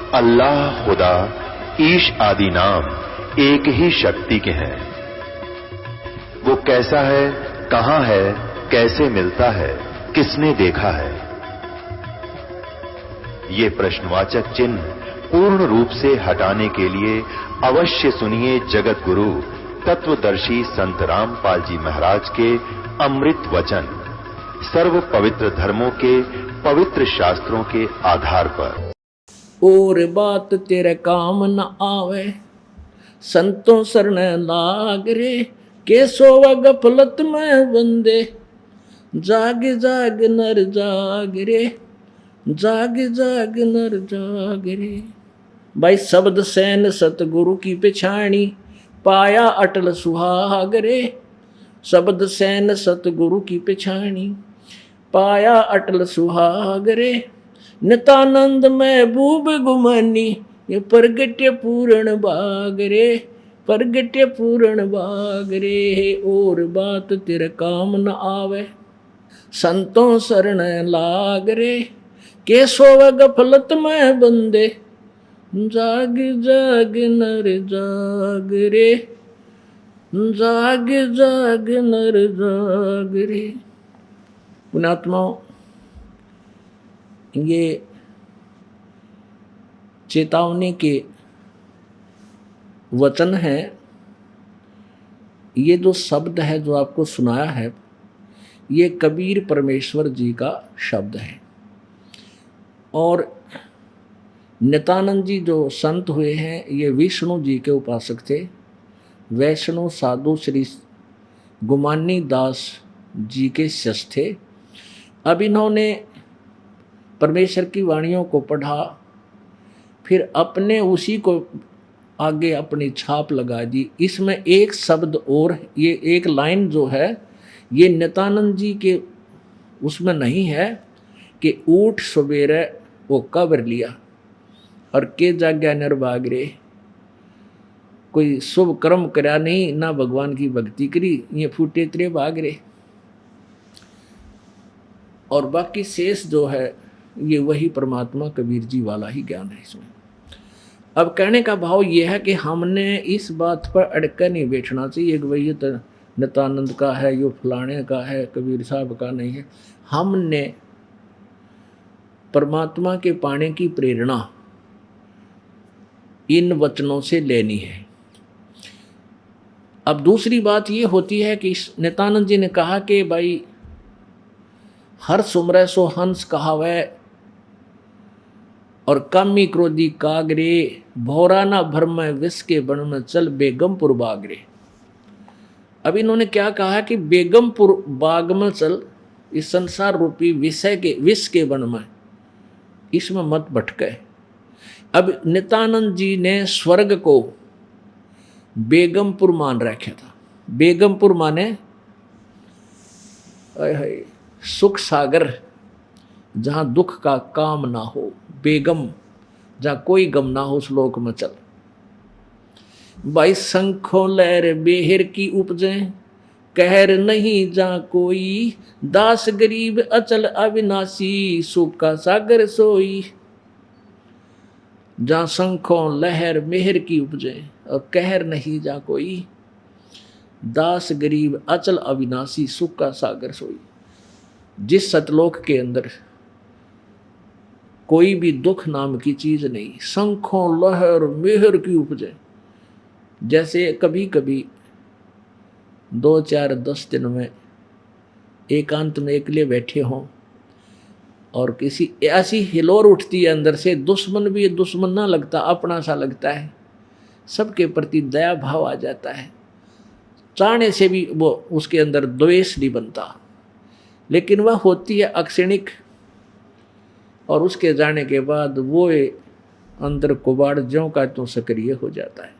अल्लाह, खुदा, ईश आदि नाम एक ही शक्ति के हैं। वो कैसा है, कहां है, कैसे मिलता है, किसने देखा है? ये प्रश्नवाचक चिन्ह पूर्ण रूप से हटाने के लिए अवश्य सुनिए जगत गुरु तत्वदर्शी संत रामपाल जी महाराज के अमृत वचन, सर्व पवित्र धर्मों के पवित्र शास्त्रों के आधार पर। और बात तेरे काम न आवे, संतों शरण लाग रे, के सोवा गफलत में बंदे, जाग जाग नर जाग रे, जाग जाग नर जाग रे। भाई शब्द सैन सतगुरु की पिछाणी, पाया अटल सुहाग रे। शब्द सैन सतगुरु की पिछाणी, पाया अटल सुहाग रे। नितानंद महबूब गुमानी, ये प्रगट्य पूर्ण बाग रे, प्रगट्य पूर्ण बाग रे। और बात तेरे काम न आवे, संतों शरण लाग रे, के सोव गफलत में बंदे, जाग जाग नर जाग रे, जाग जाग नर जाग रे। पुण्यात्माओं, ये चेतावनी के वचन हैं। ये जो शब्द है जो आपको सुनाया है, ये कबीर परमेश्वर जी का शब्द है। और नित्यानंद जी जो संत हुए हैं, ये विष्णु जी के उपासक थे। वैष्णव साधु श्री गुमानी दास जी के शिष्य थे। अब इन्होंने परमेश्वर की वाणियों को पढ़ा, फिर अपने उसी को आगे अपनी छाप लगा दी। इसमें एक शब्द और, ये एक लाइन जो है, ये नित्यानंद जी के उसमें नहीं है कि ऊठ सवेरे वो कब्र लिया और के जाग्या निर्भाग रे। कोई शुभ कर्म करा नहीं, ना भगवान की भक्ति करी, ये फूटे तेरे भाग रे। और बाकी शेष जो है, ये वही परमात्मा कबीर जी वाला ही ज्ञान है इसमें। अब कहने का भाव यह है कि हमने इस बात पर अड़कर नहीं बैठना चाहिए कि भाई ये तो नित्यानंद का है, ये फलाने का है, कबीर साहब का नहीं है। हमने परमात्मा के पाने की प्रेरणा इन वचनों से लेनी है। अब दूसरी बात ये होती है कि नित्यानंद जी ने कहा कि भाई हर सुमरै सो हंस कहावै, और कामी क्रोधी कागरे, भौरा ना भरम विष के बन में चल बेगमपुर बागरे। अब इन्होंने क्या कहा कि बेगमपुर बाग में चल, इस संसार रूपी विषय के विष के बन में, इसमें मत भटके। अब नित्यानंद जी ने स्वर्ग को बेगमपुर मान रखा था। बेगमपुर माने सुख सागर, जहां दुख का काम ना हो, बेगम जहां कोई गम ना हो, उस लोक में चल। भाई शंखों लहर बेहर की उपजे, कहर नहीं जहां कोई, दास गरीब अचल अविनाशी, सुख का सागर सोई। जहां शंखों लहर मेहर की उपजे और कहर नहीं जहां कोई, दास गरीब अचल अविनाशी, सुख का सागर सोई। जिस सतलोक के अंदर कोई भी दुख नाम की चीज नहीं, शंखों लहर मेहर की उपजे। जैसे कभी कभी 2, 4, 10 दिन में एकांत में अकेले बैठे हों और किसी ऐसी हिलोर उठती है अंदर से, दुश्मन भी दुश्मन ना लगता, अपना सा लगता है, सबके प्रति दया भाव आ जाता है। चाहने से भी वो उसके अंदर द्वेष नहीं बनता, लेकिन वह होती है अक्षणिक। और उसके जाने के बाद वो अंदर कुबाड़ ज्यों का त्यों सक्रिय हो जाता है।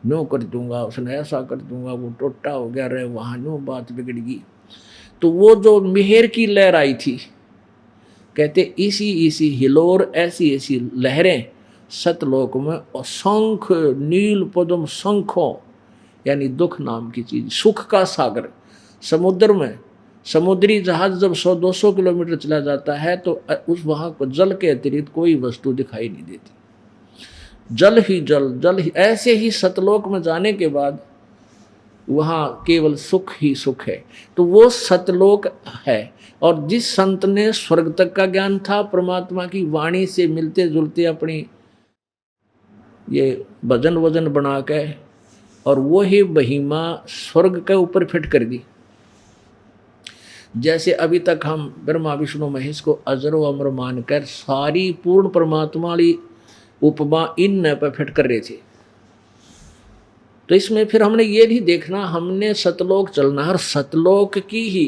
न्यों कर दूंगा, उसने ऐसा कर दूंगा, वो टोटा हो गया रहे, वहाँ न्यों बात बिगड़ गई। तो वो जो मेहर की लहर आई थी, कहते इसी हिलोर, ऐसी लहरें सतलोक में, और शंख नील पद्म शंखों, यानी दुख नाम की चीज, सुख का सागर। समुद्र में समुद्री जहाज जब 100-200 किलोमीटर चला जाता है तो उस वहाँ को जल के अतिरिक्त कोई वस्तु दिखाई नहीं देती। जल ही जल, जल ही, ऐसे ही सतलोक में जाने के बाद वहां केवल सुख ही सुख है। तो वो सतलोक है। और जिस संत ने स्वर्ग तक का ज्ञान था, परमात्मा की वाणी से मिलते जुलते अपनी ये भजन वजन बना के, और वो ही महिमा स्वर्ग के ऊपर फिट कर दी। जैसे अभी तक हम ब्रह्मा विष्णु महेश को अजरो अमर मानकर सारी पूर्ण परमात्मा वाली उपमा इन पर फिट कर रहे थे, तो इसमें फिर हमने ये नहीं देखना हमने सतलोक चलना है। और सतलोक की ही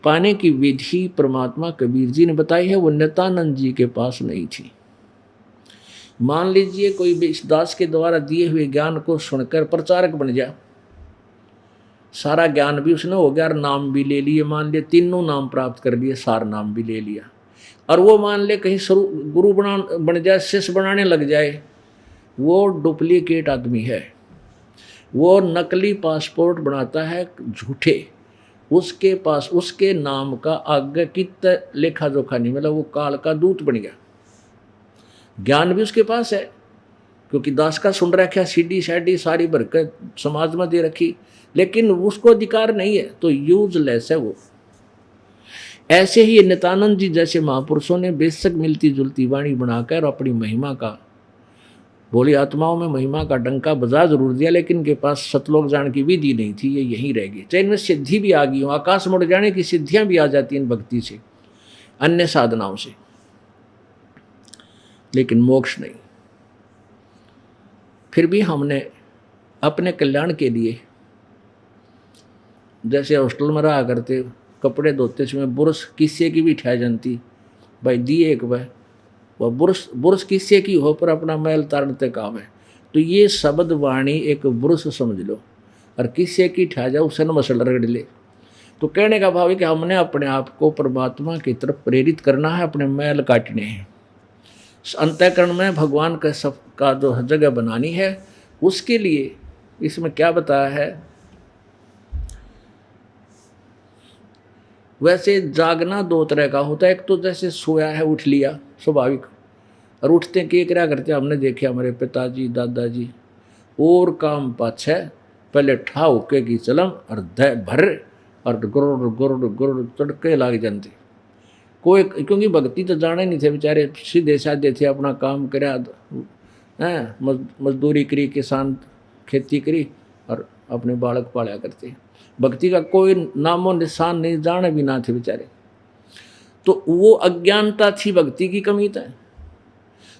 पाने की विधि परमात्मा कबीर जी ने बताई है, वो नित्यानंद जी के पास नहीं थी। मान लीजिए कोई भी इस दास के द्वारा दिए हुए ज्ञान को सुनकर प्रचारक बन गया, सारा ज्ञान भी उसने हो गया और नाम भी ले लिए, मान लिया तीनों नाम प्राप्त कर लिए, सार नाम भी ले लिया, और वो मान ले कहीं गुरु बन जाए, शिष्य बनाने लग जाए, वो डुप्लीकेट आदमी है, वो नकली पासपोर्ट बनाता है झूठे, उसके पास उसके नाम का आगे कितना लेखा जोखा नहीं मिला, वो काल का दूत बन गया। ज्ञान भी उसके पास है क्योंकि दास का सुन रखा, सीडी शाडी सारी बरकत समाज में दे रखी, लेकिन उसको अधिकार नहीं है, तो यूजलेस है वो। ऐसे ही नित्यानंद जी जैसे महापुरुषों ने बेशक मिलती जुलती वाणी बनाकर अपनी महिमा का, भोली आत्माओं में महिमा का डंका बजा जरूर दिया, लेकिन इनके पास सतलोक जाने की विधि नहीं थी, ये यहीं रह गए। चाहे इनमें सिद्धि भी आ गई हो, आकाश मुड़ जाने की सिद्धियां भी आ जाती इन भक्ति से, अन्य साधनाओं से, लेकिन मोक्ष नहीं। फिर भी हमने अपने कल्याण के लिए, जैसे हॉस्टल में रहा करते, कपड़े धोते समय बुरश किस्से की भी ठह जानती, भाई दिए एक वह बुरश किस्से की हो पर अपना मैल तारते काम है, तो ये शब्द वाणी एक बुरश समझ लो, और किस्से की ठह जाओ उसे न मसल रगड़ ले। तो कहने का भाव है कि हमने अपने आप को परमात्मा की तरफ प्रेरित करना है, अपने मैल काटने हैं, अंतःकरण में भगवान का जो जगह बनानी है, उसके लिए इसमें क्या बताया है। वैसे जागना दो तरह का होता है, एक तो जैसे सोया है उठ लिया स्वाभाविक, और उठते के क्या करते हमने देखे हमारे पिताजी दादाजी, और काम पाछ है पहले ठाव के की चलम और दह भर और गुरुड़ गुरुड़ गुरुड़ तड़के लाग जाते कोई, क्योंकि भक्ति तो जाने नहीं थे बेचारे, सीधे साधे थे, अपना काम करा हैं, मजदूरी करी, किसान खेती करी और अपने बालक पाला करते, भक्ति का कोई नामो निशान नहीं, जाने भी ना थे बेचारे। तो वो अज्ञानता थी, भक्ति की कमी था।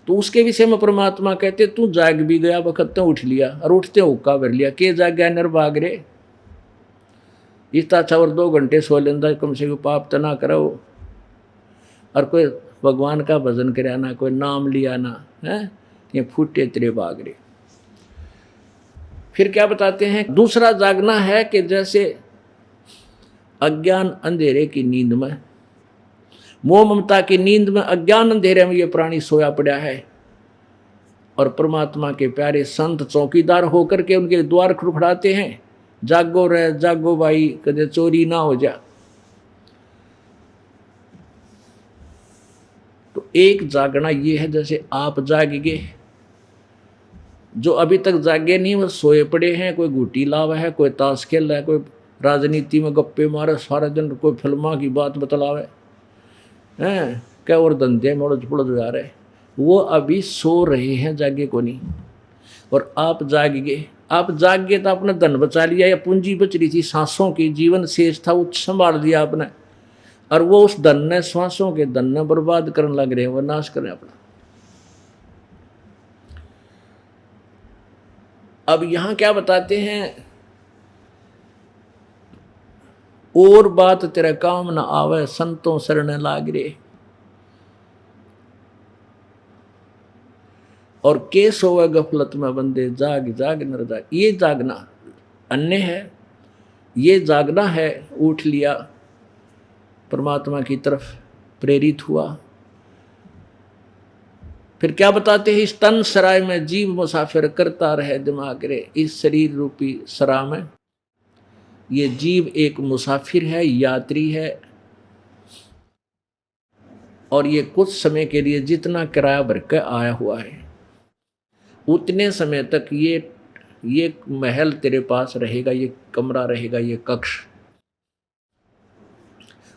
तो उसके विषय में परमात्मा कहते तू जाग भी गया वक्त तो उठ लिया, और उठते हुक्का भर लिया, के जाग गया निर्भाग रे, इतना अच्छा और 2 घंटे सो लेंदा, कम से कम पाप तो ना करो, और कोई भगवान का भजन कराया ना, कोई नाम लिया ना, है ये फूटे तेरे भाग रे। फिर क्या बताते हैं, दूसरा जागना है कि जैसे अज्ञान अंधेरे की नींद में, मोह ममता की नींद में, अज्ञान अंधेरे में ये प्राणी सोया पड़ा है, और परमात्मा के प्यारे संत चौकीदार होकर के उनके द्वार खड़खड़ाते हैं, जागो रे जागो भाई, कदे चोरी ना हो जा। तो एक जागना ये है, जैसे आप जागेंगे, जो अभी तक जागे नहीं वो सोए पड़े हैं, कोई घूटी लावा है, कोई ताश खेल रहा है, कोई राजनीति में गप्पे मारे सारा दिन, कोई फिल्मा की बात बतलावे हैं क्या, और धंधे में उलझ पुलझ जा रहे, वो अभी सो रहे हैं, जागे को नहीं। और आप जागेंगे, आप जाग गए तो आपने धन बचा लिया, या पूंजी बच रही थी सांसों की, जीवन शेष था वो संभाल दिया आपने, और वो उस धन ने, श्वासों के धन ने बर्बाद करने लग रहे हैं, वो नाश करें अपना। अब यहां क्या बताते हैं, और बात तेरे काम न आवे, संतों शरण लाग रे, और के सोवे गफलत में बंदे, जाग जाग नर जाग। ये जागना अन्य है, ये जागना है उठ लिया, परमात्मा की तरफ प्रेरित हुआ। फिर क्या बताते हैं, इस तन सराय में जीव मुसाफिर करता रहे दिमाग रे, इस शरीर रूपी सरा में ये जीव एक मुसाफिर है, यात्री है, और ये कुछ समय के लिए जितना किराया भर के आया हुआ है, उतने समय तक ये महल तेरे पास रहेगा, ये कमरा रहेगा, ये कक्ष।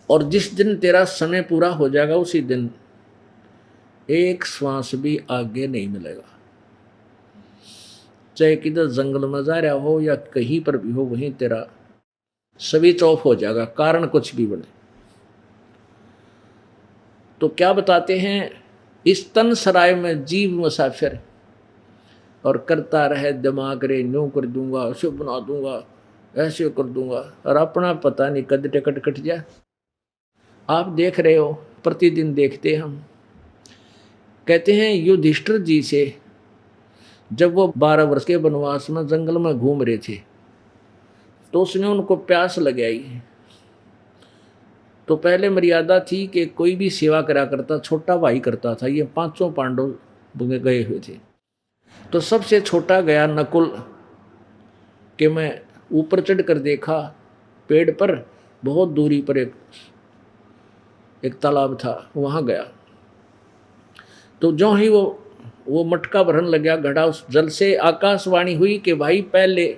और जिस दिन तेरा समय पूरा हो जाएगा उसी दिन एक श्वास भी आगे नहीं मिलेगा। चाहे किधर जंगल में जा रहा हो या कहीं पर भी हो, वहीं तेरा स्विच ऑफ हो जाएगा, कारण कुछ भी बने। तो क्या बताते हैं, इस तन सराय में जीव मुसाफिर और करता रहे दिमाग रे, न्यू कर दूंगा, ऐसे बना दूंगा, ऐसे कर दूंगा, और अपना पता नहीं कद टिकट कट जाए। आप देख रहे हो, प्रतिदिन देखते हम। कहते हैं युधिष्ठिर जी से जब वो 12 वर्ष के वनवास में जंगल में घूम रहे थे तो उसने उनको प्यास लगाई। तो पहले मर्यादा थी कि कोई भी सेवा करा करता, छोटा भाई करता था। ये 5 पांडव गए हुए थे। तो सबसे छोटा गया नकुल, कि मैं ऊपर चढ़ कर देखा पेड़ पर, बहुत दूरी पर एक तालाब था, वहां गया। तो जो ही वो मटका भरन लग गया घड़ा, उस जल से आकाशवाणी हुई कि भाई पहले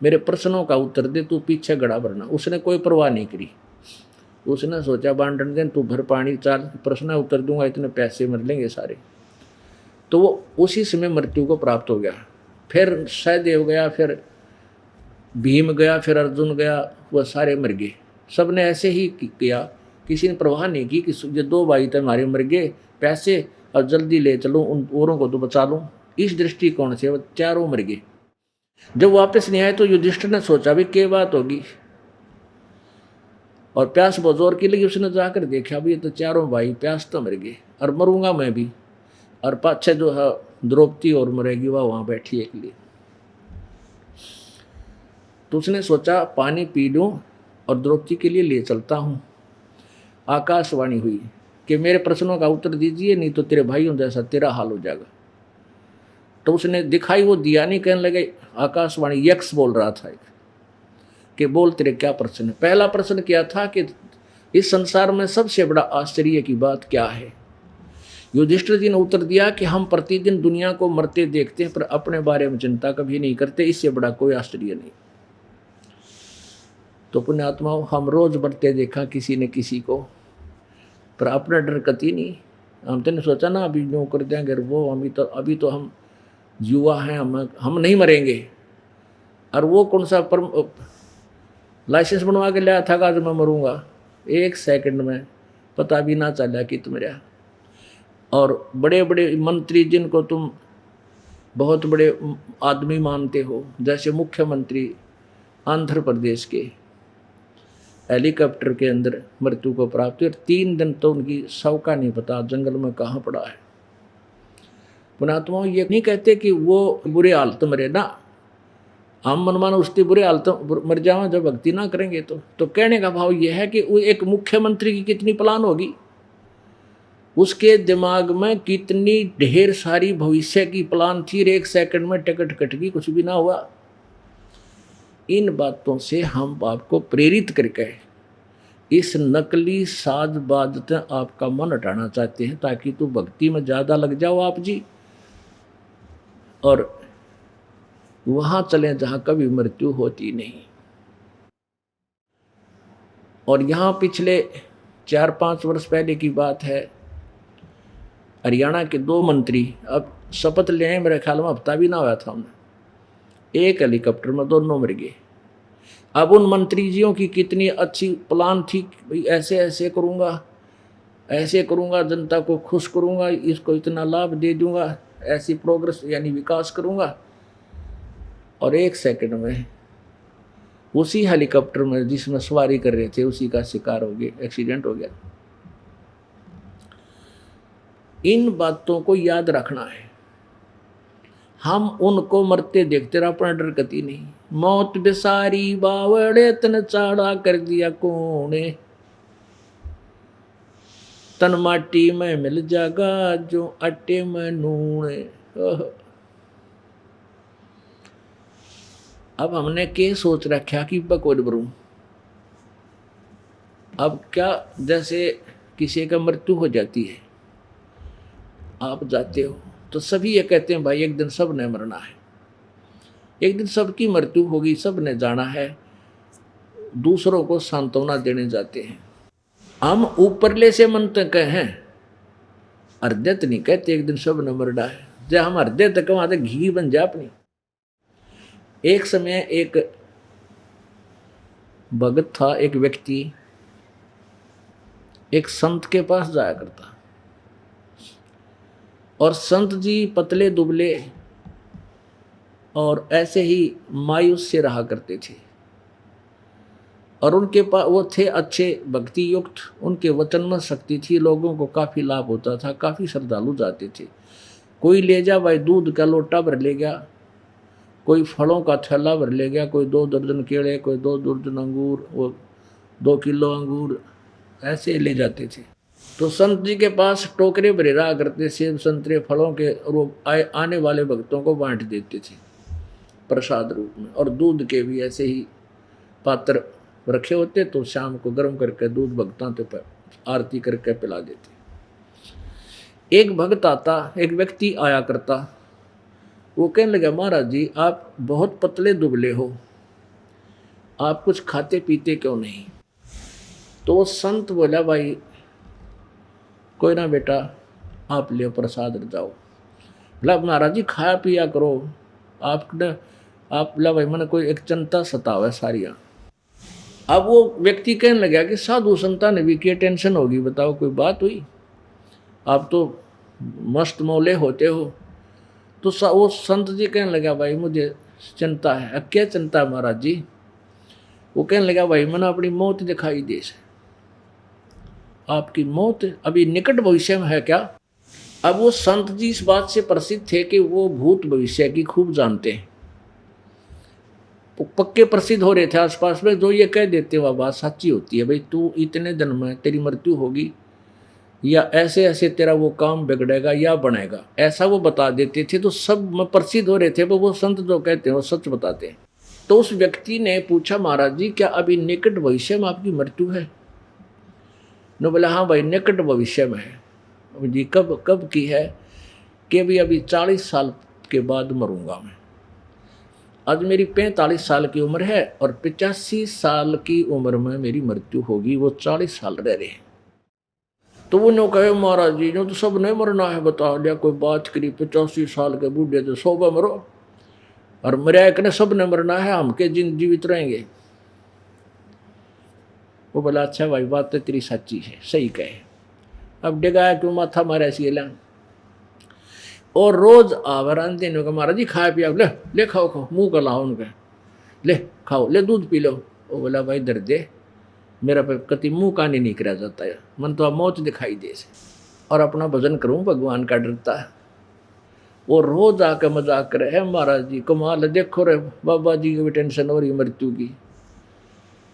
मेरे प्रश्नों का उत्तर दे, तू पीछे घड़ा भरना। उसने कोई परवाह नहीं करी। उसने सोचा बांटन देन, तू भर पानी, चाल प्रश्न उत्तर दूंगा, इतने पैसे मर लेंगे सारे। तो वो उसी समय मृत्यु को प्राप्त हो गया। फिर सहदेव गया, फिर भीम गया, फिर अर्जुन गया, वह सारे मर गए। सब ने ऐसे ही किया, किसी ने परवाह नहीं की कि जो 2 भाई थे हमारे मर गए, पैसे और जल्दी ले चलो, उन औरों को तो बचा लो। इस दृष्टिकोण से वो चारों मर गए। जब वापस नहीं आए तो युधिष्ठिर ने सोचा भी क्या बात होगी, और प्यास बहुत जोर की लगी। उसने जाकर देखा भी ये तो चारों भाई प्यास तो मर गए, और मरूंगा मैं भी। और पाछे जो है द्रौपदी और मरेगी, वह वहां बैठी एक लिए। तो उसने सोचा पानी पी लूं और द्रौपदी के लिए ले चलता हूं। आकाशवाणी हुई कि मेरे प्रश्नों का उत्तर दीजिए, नहीं तो तेरे भाइयों जैसा तेरा हाल हो जाएगा। तो उसने दिखाई वो दिया नहीं, कहने लगे आकाशवाणी यक्ष बोल रहा था कि बोल तेरे क्या प्रश्न है। पहला प्रश्न क्या था कि इस संसार में सबसे बड़ा आश्चर्य की बात क्या है। युधिष्ठिर जी ने उत्तर दिया कि हम प्रतिदिन दुनिया को मरते देखते हैं पर अपने बारे में चिंता कभी नहीं करते, इससे बड़ा कोई आश्चर्य नहीं। तो पुण्यात्माओं, हम रोज मरते देखा किसी ने किसी को, पर अपना डर कती नहीं। हम तो नहीं सोचा ना अभी यूँ कर देंगे वो, अभी तो हम युवा हैं, हम नहीं मरेंगे। और वो कौन सा लाइसेंस बनवा के लाया था आज मैं मरूंगा, 1 सेकंड में पता भी ना चला कि तुम रहा। और बड़े बड़े मंत्री जिनको तुम बहुत बड़े आदमी मानते हो, जैसे मुख्यमंत्री आंध्र प्रदेश के, हेलीकॉप्टर के अंदर मृत्यु को प्राप्त हुई। 3 दिन तो उनकी शव का नहीं पता जंगल में कहाँ पड़ा है। पुणात्माओं, ये नहीं कहते कि वो बुरे हालत मरे ना, हम मनमान उसकी बुरे हालत मर जावा जब भक्ति ना करेंगे। तो कहने का भाव यह है कि एक मुख्यमंत्री की कितनी प्लान होगी, उसके दिमाग में कितनी ढेर सारी भविष्य की प्लान थी, 1 सेकंड में टिकट कट गई, कुछ भी ना हुआ। इन बातों से हम आपको प्रेरित करके इस नकली साजबाज से आपका मन हटाना चाहते हैं, ताकि तू भक्ति में ज्यादा लग जाओ आप जी, और वहां चलें जहां कभी मृत्यु होती नहीं। और यहां पिछले 4-5 वर्ष पहले की बात है, हरियाणा के 2 मंत्री अब शपथ ले, मेरे ख्याल में हफ्ता भी ना हुआ था उन्हें, एक हेलीकॉप्टर में दोनों मर गए। अब उन मंत्री जियों की कितनी अच्छी प्लान थी, भाई ऐसे ऐसे करूँगा, ऐसे करूँगा, जनता को खुश करूँगा, इसको इतना लाभ दे दूँगा, ऐसी प्रोग्रेस यानी विकास करूँगा। और 1 सेकंड में उसी हेलीकॉप्टर में जिसमें सवारी कर रहे थे उसी का शिकार हो गया, एक्सीडेंट हो गया। इन बातों को याद रखना है। हम उनको मरते देखते रह, अपना डर कती नहीं। मौत बेसारी बावड़े तन चाड़ा कर दिया कोने, तन माटी में मिल जागा जो आटे में नूने। अब हमने क्या सोच रखा कि बकोर भरूं। अब क्या, जैसे किसी का मृत्यु हो जाती है, आप जाते हो तो सभी ये कहते हैं भाई एक दिन सब ने मरना है, एक दिन सबकी मृत्यु होगी, सब ने जाना है। दूसरों को सांत्वना देने जाते हैं। हम ऊपरले से मन तक हैं, हृदय तो नहीं कहते एक दिन सब ने मरना है। जब हम हृदय तक वहां तक घी बन जा अपनी। एक समय एक भगत था, एक व्यक्ति एक संत के पास जाया करता, और संत जी पतले दुबले और ऐसे ही मायूस से रहा करते थे, और उनके पास वो थे अच्छे भक्ति युक्त, उनके वचन में शक्ति थी, लोगों को काफ़ी लाभ होता था, काफ़ी श्रद्धालु जाते थे। कोई ले जा भाई दूध का लोटा भर ले गया, कोई फलों का थैला भर ले गया, कोई 2 दर्जन केले, कोई 2 दर्जन अंगूर, वो 2 किलो अंगूर ऐसे ले जाते थे। तो संत जी के पास टोकरे भरे रहा करते, सेब संतरे फलों के, और वो आने वाले भक्तों को बांट देते थे प्रसाद रूप में। और दूध के भी ऐसे ही पात्र रखे होते, तो शाम को गर्म करके दूध भक्तों के आरती करके पिला देते। एक भक्त आता, एक व्यक्ति आया करता, वो कहने लगा महाराज जी आप बहुत पतले दुबले हो, आप कुछ खाते पीते क्यों नहीं? तो वो संत बोला भाई कोई ना बेटा आप ले प्रसाद जाओ। बोला महाराज जी खाया पिया करो, आप ला भाई मैंने कोई एक चिंता सतावे सारिया। अब वो व्यक्ति कहने लगा कि साधु संतान ने भी क्या टेंशन होगी, बताओ कोई बात हुई, आप तो मस्त मौले होते हो। तो वो संत जी कहने लगा भाई मुझे चिंता है। क्या चिंता है महाराज जी? वो कहने लगा भाई मैंने अपनी मौत दिखाई दे से। आपकी मौत अभी निकट भविष्य में है क्या? अब वो संत जी इस बात से प्रसिद्ध थे कि वो भूत भविष्य की खूब जानते हैं, पक्के प्रसिद्ध हो रहे थे आसपास में। जो ये कह देते वह बात सच्ची होती है, भाई तू इतने दिन में तेरी मृत्यु होगी, या ऐसे ऐसे तेरा वो काम बिगड़ेगा या बनेगा, ऐसा वो बता देते थे। तो सब में प्रसिद्ध हो रहे थे, वो संत जो कहते हैं वो सच बताते हैं। तो उस व्यक्ति ने पूछा महाराज जी क्या अभी निकट भविष्य में आपकी मृत्यु है? ने बोला हाँ भाई निकट भविष्य में है। जी कब की है? कि भी अभी 40 साल के बाद मरूंगा मैं। आज मेरी 45 साल की उम्र है और 85 साल की उम्र में मेरी मृत्यु होगी, वो 40 साल रह रहे हैं। तो वो नो कहे महाराज जी जो तो सब नहीं मरना है, बता दिया कोई बात करी 85 साल के बूढ़े तो 100 मरो, और मरिया एक ने सब ने मरना है, हम के जिन जीवित रहेंगे। वो बोला अच्छा भाई बात तो तेरी सच्ची है, सही कहे। अब डिगाया क्यों माथा मारे सीला, और रोज आवरण देने का महाराज जी खाया पिया, ले खाओ खाओ, मुँह का लाओ उनके, ले खाओ, ले दूध पी लो। वो बोला भाई दर्द है मेरा पे कति मुँह का नहीं निकला जाता है, मन तो अब मौत दिखाई दे से, और अपना भजन करूँ भगवान का डरता है। वो रोज आकर मजाक करे है महाराज जी कमाल देखो रे बाबा जी की भी टेंशन हो रही मृत्यु की।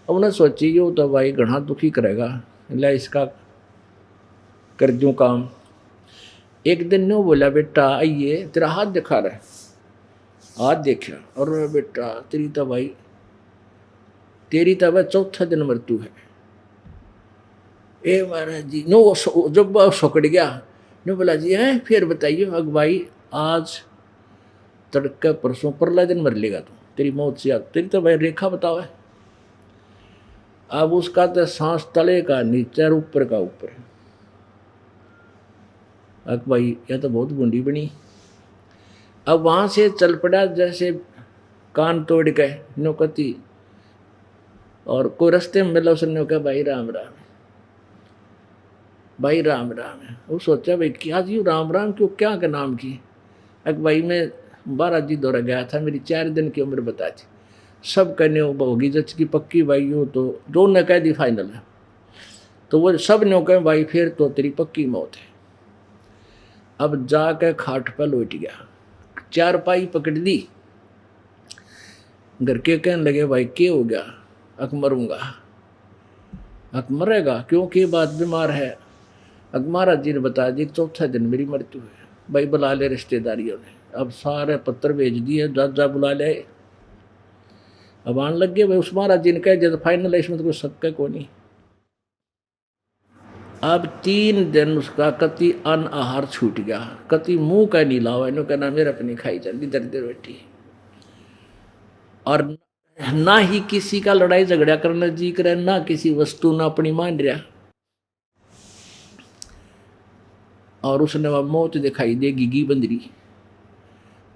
अब उन्हें सोची यो तो भाई घना दुखी करेगा, ला इसका कर दूँ काम। एक दिन नो बोला बेटा आइए तेरा हाथ दिखा रहा है, हाथ देखा और बेटा तेरी तो भाई चौथा दिन मृत्यु है। ए महाराज जी नो जब सोकड़ गया नो बोला जी है फिर बताइए। अग भाई आज तड़के परसों परला दिन मर लेगा तू, तेरी मौत से तेरी तो भाई रेखा बताओ है। अब उसका तो सांस तले का नीचे और ऊपर का ऊपर। अब भाई यह तो बहुत गुंडी बनी। अब वहां से चल पड़ा जैसे कान तोड़ के नौकती, और कोई रास्ते में मिला उसने कहा भाई राम राम, भाई राम राम है। वो सोचा भाई क्या जी राम राम क्यों, क्या का नाम की? अब भाई मैं 12 जी दौरा गया था, मेरी 4 दिन की उम्र बता थी, सब कहने होगी जच की पक्की भाई हो तो जो ने कह दी फाइनल है। तो वो सब ने कहे भाई फिर तो तेरी पक्की मौत है। अब जाकर खाट पर लौट गया, 4 पाई पकड़ दी। घर के कहने लगे भाई क्या हो गया? अक मरूंगा। अक मरेगा क्योंकि बात बीमार है। अक महाराज जी ने बता दी चौथा दिन मेरी मृत्यु है। भाई बुला ले रिश्तेदारियों ने, अब सारे पत्र भेज दिए, जा बुला ले। अब आने लग गए भाई। उस महाराज जी ने कह जब फाइनल है इसमें तो कोई शक को नहीं। अब 3 दिन उसका कति अन्न आहार छूट गया, कति मुंह का नहीं लावा, इन्हों कहना मेरा अपनी खाई चल दर दर बेटी। और ना ही किसी का लड़ाई झगड़ा करना जी करे, ना किसी वस्तु ना अपनी मान रहा। और उसने वह मौत दिखाई देगी घी बंदरी,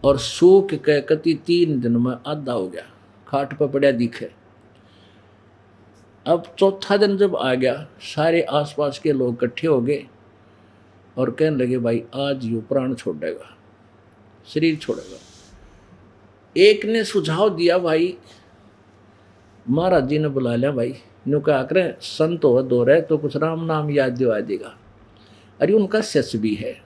और सूख के कति 3 दिन में आधा हो गया, खाट पर पड़ा दिखे। अब चौथा दिन जब आ गया, सारे आसपास के लोग इकट्ठे हो गए और कहने लगे भाई आज ये प्राण छोड़ेगा, शरीर छोड़ेगा। एक ने सुझाव दिया भाई महाराज जी ने बुला लिया भाई, नु कहा करें संत हो दो रहे तो कुछ राम नाम याद दिवा देगा। अरे उनका शिष्य भी है।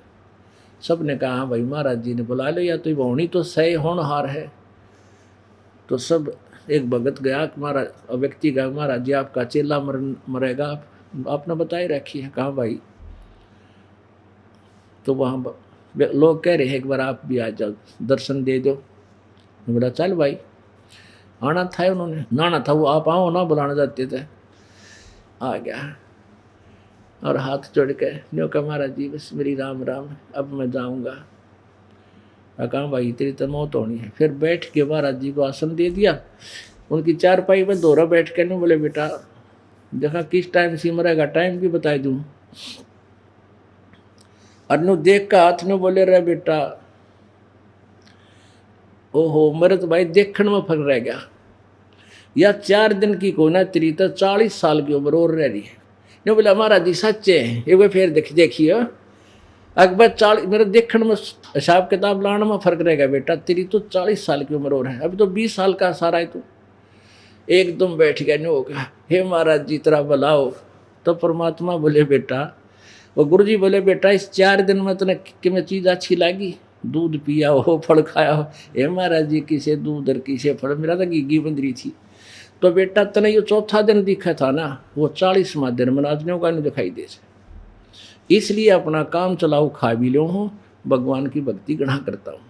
सब ने कहा हाँ भाई महाराज जी ने बुला लो, या तो वाणी तो सही होनहार है। तो सब एक भगत गया, महाराज व्यक्ति गया, महाराज जी आपका चेला मरेगा, आपने बताए रखी है। कहा भाई, तो वहाँ लोग कह रहे हैं एक बार आप भी आ जाओ दर्शन दे दो। बोला चल भाई, आना था उन्होंने, नाना था वो, आप आओ ना बुलाना जाते थे। आ गया और हाथ जोड़ के न्यों का महाराज जी बस मेरी राम राम, अब मैं जाऊंगा। कहा भाई तेरी तो मौत होनी है। फिर बैठ के महाराज जी को आसन दे दिया, उनकी चारपाई में दोहरा बैठ के नहीं बोले बेटा देखा किस टाइम से मरेगा, टाइम भी बता दूं। अनु देख का हाथ ने बोले रहे बेटा ओहो मेरे तो भाई देखने में फर्क रह गया, या 4 दिन की को ना तेरी तो 40 साल की उम्र और रह रही है। ने बोला महाराज जी सच्चे हैं, एक बार फिर देखिए अकबर 40 मेरे देखने में हिसाब किताब लाने में फर्क रहेगा बेटा, तेरी तो 40 साल की उम्र और है, अभी तो 20 साल का सारा है तू। एकदम बैठ गया, नहीं होगा हे महाराज जी तेरा भलाओ। तो परमात्मा बोले बेटा, वो गुरु जी बोले बेटा इस 4 दिन में तूने किमें चीज़ अच्छी लगी, दूध पिया हो फल खाया हो। हे महाराज जी किसे दूध और किसे फल, मेरा तो घी बंदरी थी। तो बेटा तने ये चौथा दिन दिखा था ना, वो 40वां दिन में आज का नहीं दिखाई दे। इसलिए अपना काम चलाओ, खा भी लो हूँ, भगवान की भक्ति गढ़ा करता हूँ।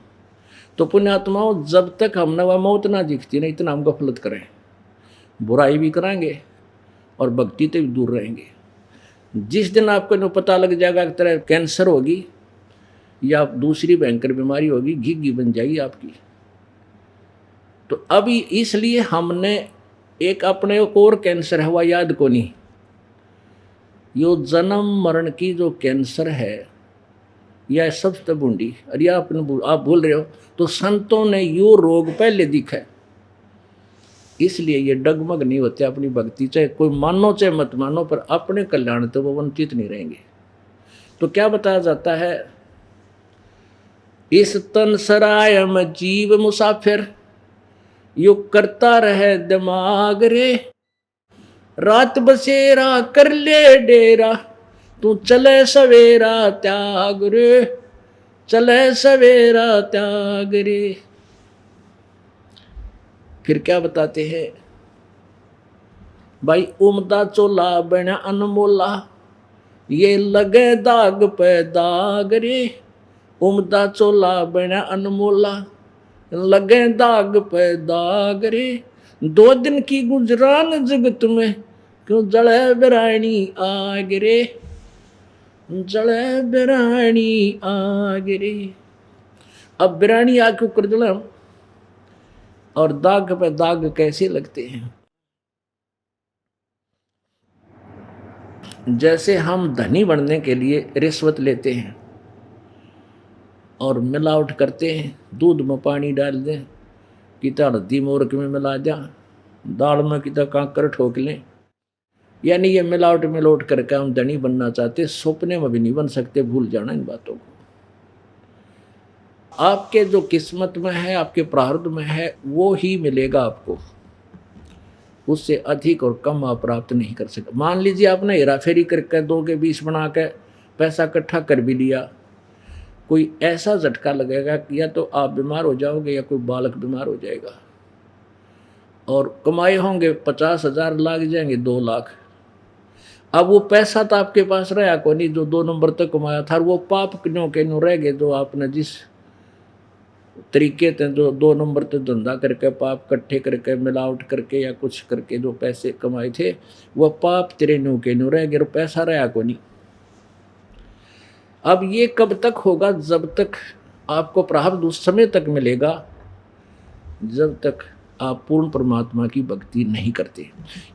तो पुण्यात्माओं जब तक हमने वह मौत ना दिखती ना, इतना हम गफलत करें, बुराई भी कराएंगे और भक्ति से भी दूर रहेंगे। जिस दिन आपको पता लग जाएगा कि तेरा कैंसर होगी या दूसरी भयंकर बीमारी होगी, घी बन जाएगी आपकी। तो अभी इसलिए हमने एक अपने और कैंसर है वह याद को नहीं, यो जन्म मरण की जो कैंसर है यह सबसे बूंदी। अरे आप भूल रहे हो, तो संतों ने यो रोग पहले दिखा है, इसलिए ये डगमग नहीं होते अपनी भक्ति, चाहे कोई मानो चाहे मत मानो, पर अपने कल्याण तो वो वंचित नहीं रहेंगे। तो क्या बताया जाता है, इस तन सराय में जीव मुसाफिर, यो करता रहे दिमाग रे, रात बसेरा कर ले डेरा, तू चले सवेरा त्याग रे, चले सवेरा त्याग रे। फिर क्या बताते हैं भाई, उमदा चोला बना अनमोला, ये लगे दाग पे दाग रे, उमदा चोला बना अनमोला, लगे दाग पे दाग रे। 2 दिन की गुजरान जगत में, क्यों जले बिरानी आग रे, जले बिरानी आग रे। अब बिरानी आग क्यों कर जला, और दाग पे दाग कैसे लगते हैं। जैसे हम धनी बनने के लिए रिश्वत लेते हैं और मिलावट करते हैं, दूध में पानी डाल दें, किता हल्दी मोरक में मिला दें, दाल में किता कांकर ठोक लें, यानी ये मिलावट करके हम धनी बनना चाहते, सपने में भी नहीं बन सकते। भूल जाना इन बातों को। आपके जो किस्मत में है, आपके प्रारब्ध में है, वो ही मिलेगा आपको, उससे अधिक और कम आप प्राप्त नहीं कर सकते। मान लीजिए आपने हेरा फेरी करके 2 के 20 बना के पैसा इकट्ठा कर भी लिया, कोई ऐसा झटका लगेगा कि या तो आप बीमार हो जाओगे या कोई बालक बीमार हो जाएगा, और कमाए होंगे 50,000 लाग जाएंगे 2 लाख। अब वो पैसा तो आपके पास रहा को नहीं, जो 2 नंबर तक कमाया था, वो पाप क्यों के नो रह गए, जो आपने जिस तरीके से जो 2 नंबर तक धंधा करके पाप इकट्ठे करके मिलावट करके या कुछ करके जो पैसे कमाए थे, वो पाप तेरे नो के नो रह गए, पैसा रहा को नहीं। अब ये कब तक होगा? जब तक आपको प्रारब्ध उस समय तक मिलेगा जब तक आप पूर्ण परमात्मा की भक्ति नहीं करते।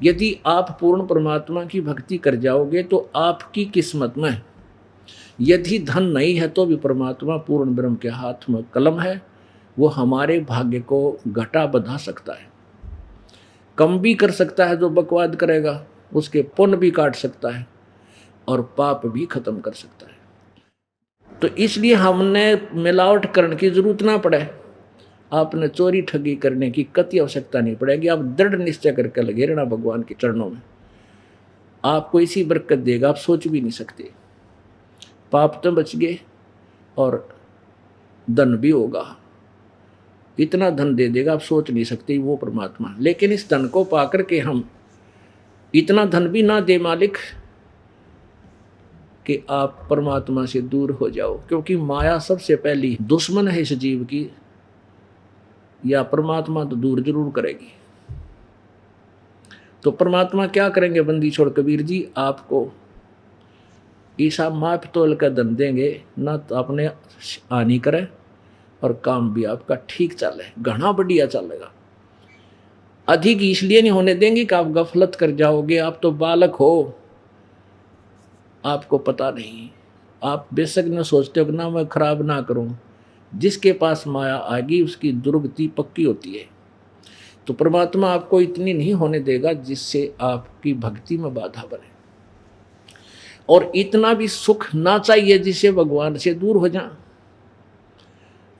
यदि आप पूर्ण परमात्मा की भक्ति कर जाओगे तो आपकी किस्मत में यदि धन नहीं है तो भी परमात्मा पूर्ण ब्रह्म के हाथ में कलम है, वो हमारे भाग्य को घटा बढ़ा सकता है, कम भी कर सकता है। जो बकवाद करेगा उसके पुण्य भी काट सकता है और पाप भी खत्म कर सकता है। तो इसलिए हमने मिलावट करने की जरूरत ना पड़े, आपने चोरी ठगी करने की कति आवश्यकता नहीं पड़ेगी। आप दृढ़ निश्चय करके लगे रहना भगवान के चरणों में, आपको इसी बरकत देगा, आप सोच भी नहीं सकते। पाप तो बच गए और धन भी होगा, इतना धन दे देगा आप सोच नहीं सकते वो परमात्मा। लेकिन इस धन को पाकर के हम इतना धन भी ना दे मालिक कि आप परमात्मा से दूर हो जाओ, क्योंकि माया सबसे पहली दुश्मन है इस जीव की, या परमात्मा तो दूर जरूर करेगी। तो परमात्मा क्या करेंगे? बंदी छोड़ कबीर जी आपको ईसा माप तोल का धन देंगे, ना तो अपने हानि करे और काम भी आपका ठीक चले, घना बढ़िया चलेगा। अधिक इसलिए नहीं होने देंगे कि आप गफलत कर जाओगे। आप तो बालक हो, आपको पता नहीं, आप बेशक न सोचते हो कि ना मैं खराब ना करूं। जिसके पास माया आएगी उसकी दुर्गति पक्की होती है। तो परमात्मा आपको इतनी नहीं होने देगा जिससे आपकी भक्ति में बाधा बने, और इतना भी सुख ना चाहिए जिससे भगवान से दूर हो जाए।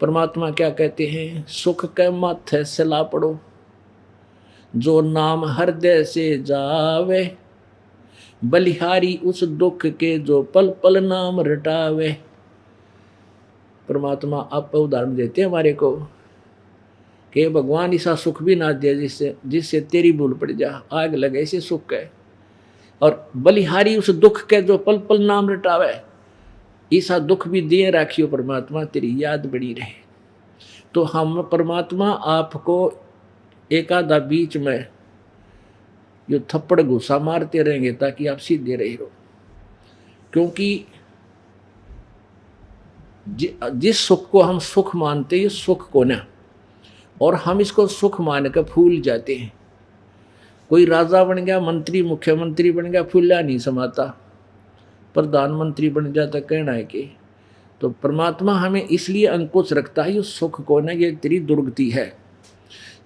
परमात्मा क्या कहते हैं? सुख के माथे से ला पड़ो, जो नाम हृदय से जावे, बलिहारी उस दुख के जो पल पल नाम रटावे। परमात्मा आप उदाहरण देते हैं हमारे को कि भगवान ऐसा सुख भी ना दे जिससे तेरी भूल पड़ जा, आग लगे ऐसे सुख है, और बलिहारी उस दुख के जो पल पल नाम रटावे, ऐसा दुख भी दिए राखियो परमात्मा, तेरी याद बड़ी रहे। तो हम परमात्मा आपको एक आधा बीच में यो थप्पड़ घुसा मारते रहेंगे ताकि आप सीधे रहे रहो, क्योंकि जिस सुख को हम सुख मानते हैं ये सुख को ना, और हम इसको सुख मान कर फूल जाते हैं। कोई राजा बन गया, मंत्री मुख्यमंत्री बन गया, फूला नहीं समाता, प्रधानमंत्री बन जाता, कहना है कि। तो परमात्मा हमें इसलिए अंकुश रखता है, ये सुख को ना, ये तेरी दुर्गति है,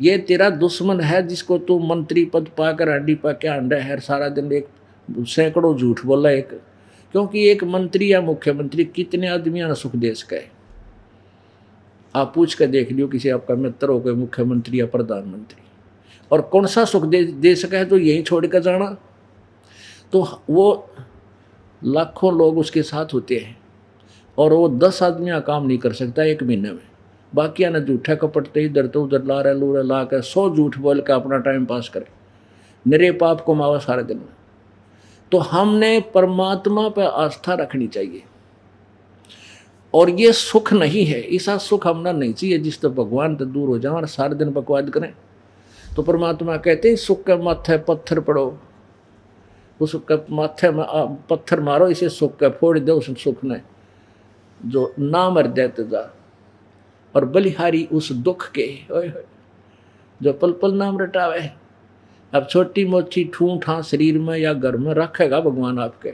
ये तेरा दुश्मन है जिसको तू मंत्री पद पाकर हड्डी पा के अंडा है, सारा दिन एक सैकड़ों झूठ बोला एक, क्योंकि एक मंत्री या मुख्यमंत्री कितने आदमियों ने सुख दे सका है। आप पूछ कर देख लियो किसी आपका मित्र हो गए मुख्यमंत्री या प्रधानमंत्री, और कौन सा सुख दे सका है तो यही छोड़ कर जाना। तो वो लाखों लोग उसके साथ होते हैं और वो 10 आदमियाँ काम नहीं कर सकता एक महीने में, बाकी ना झूठा कपट इधर तो उधर ला रहे लूरा ला कर 100 झूठ बोल कर अपना टाइम पास करे, निरे पाप को मावा सारे दिन में। तो हमने परमात्मा पर आस्था रखनी चाहिए, और ये सुख नहीं है, ऐसा सुख हमने नहीं चाहिए जिस तो भगवान तो दूर हो जाए और सारे दिन बकवाद करें। तो परमात्मा कहते हैं सुख के माथे पत्थर पड़ो, उस माथे में पत्थर मारो, इसे सुख का फोड़ दो उस सुख ने जो नाम हृदय जा, और बलिहारी उस दुख के जो पल पल नाम रटावे। अब छोटी मोटी ठूं ठा शरीर में या घर में रखेगा भगवान आपके,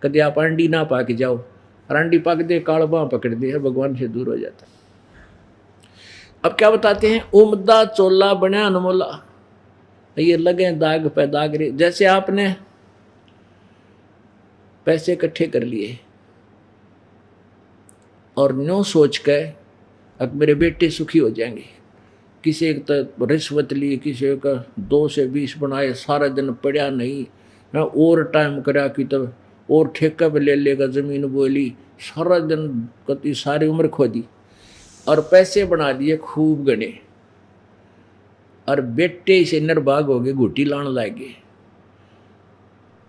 कभी आप अंडी ना पाक जाओ, और अंडी पाक दे कालबा पकड़ दे, भगवान से दूर हो जाता। अब क्या बताते हैं? उमदा चोला बना अनमोला, ये लगे दाग पे दाग रे। जैसे आपने पैसे इकट्ठे कर लिए और न्यों सोच के अब मेरे बेटे सुखी हो जाएंगे, किसी एक तो रिश्वत ली, किसी का 2 से 20 बनाए, सारा दिन पड़ा नहीं ना, और टाइम करा कि तब और ठेका पे ले लेगा, ज़मीन बोली, सारा दिन कति सारी उम्र खो दी और पैसे बना दिए खूब गने, और बेटे से निर्भाग हो गए, घुटी लाने लागे।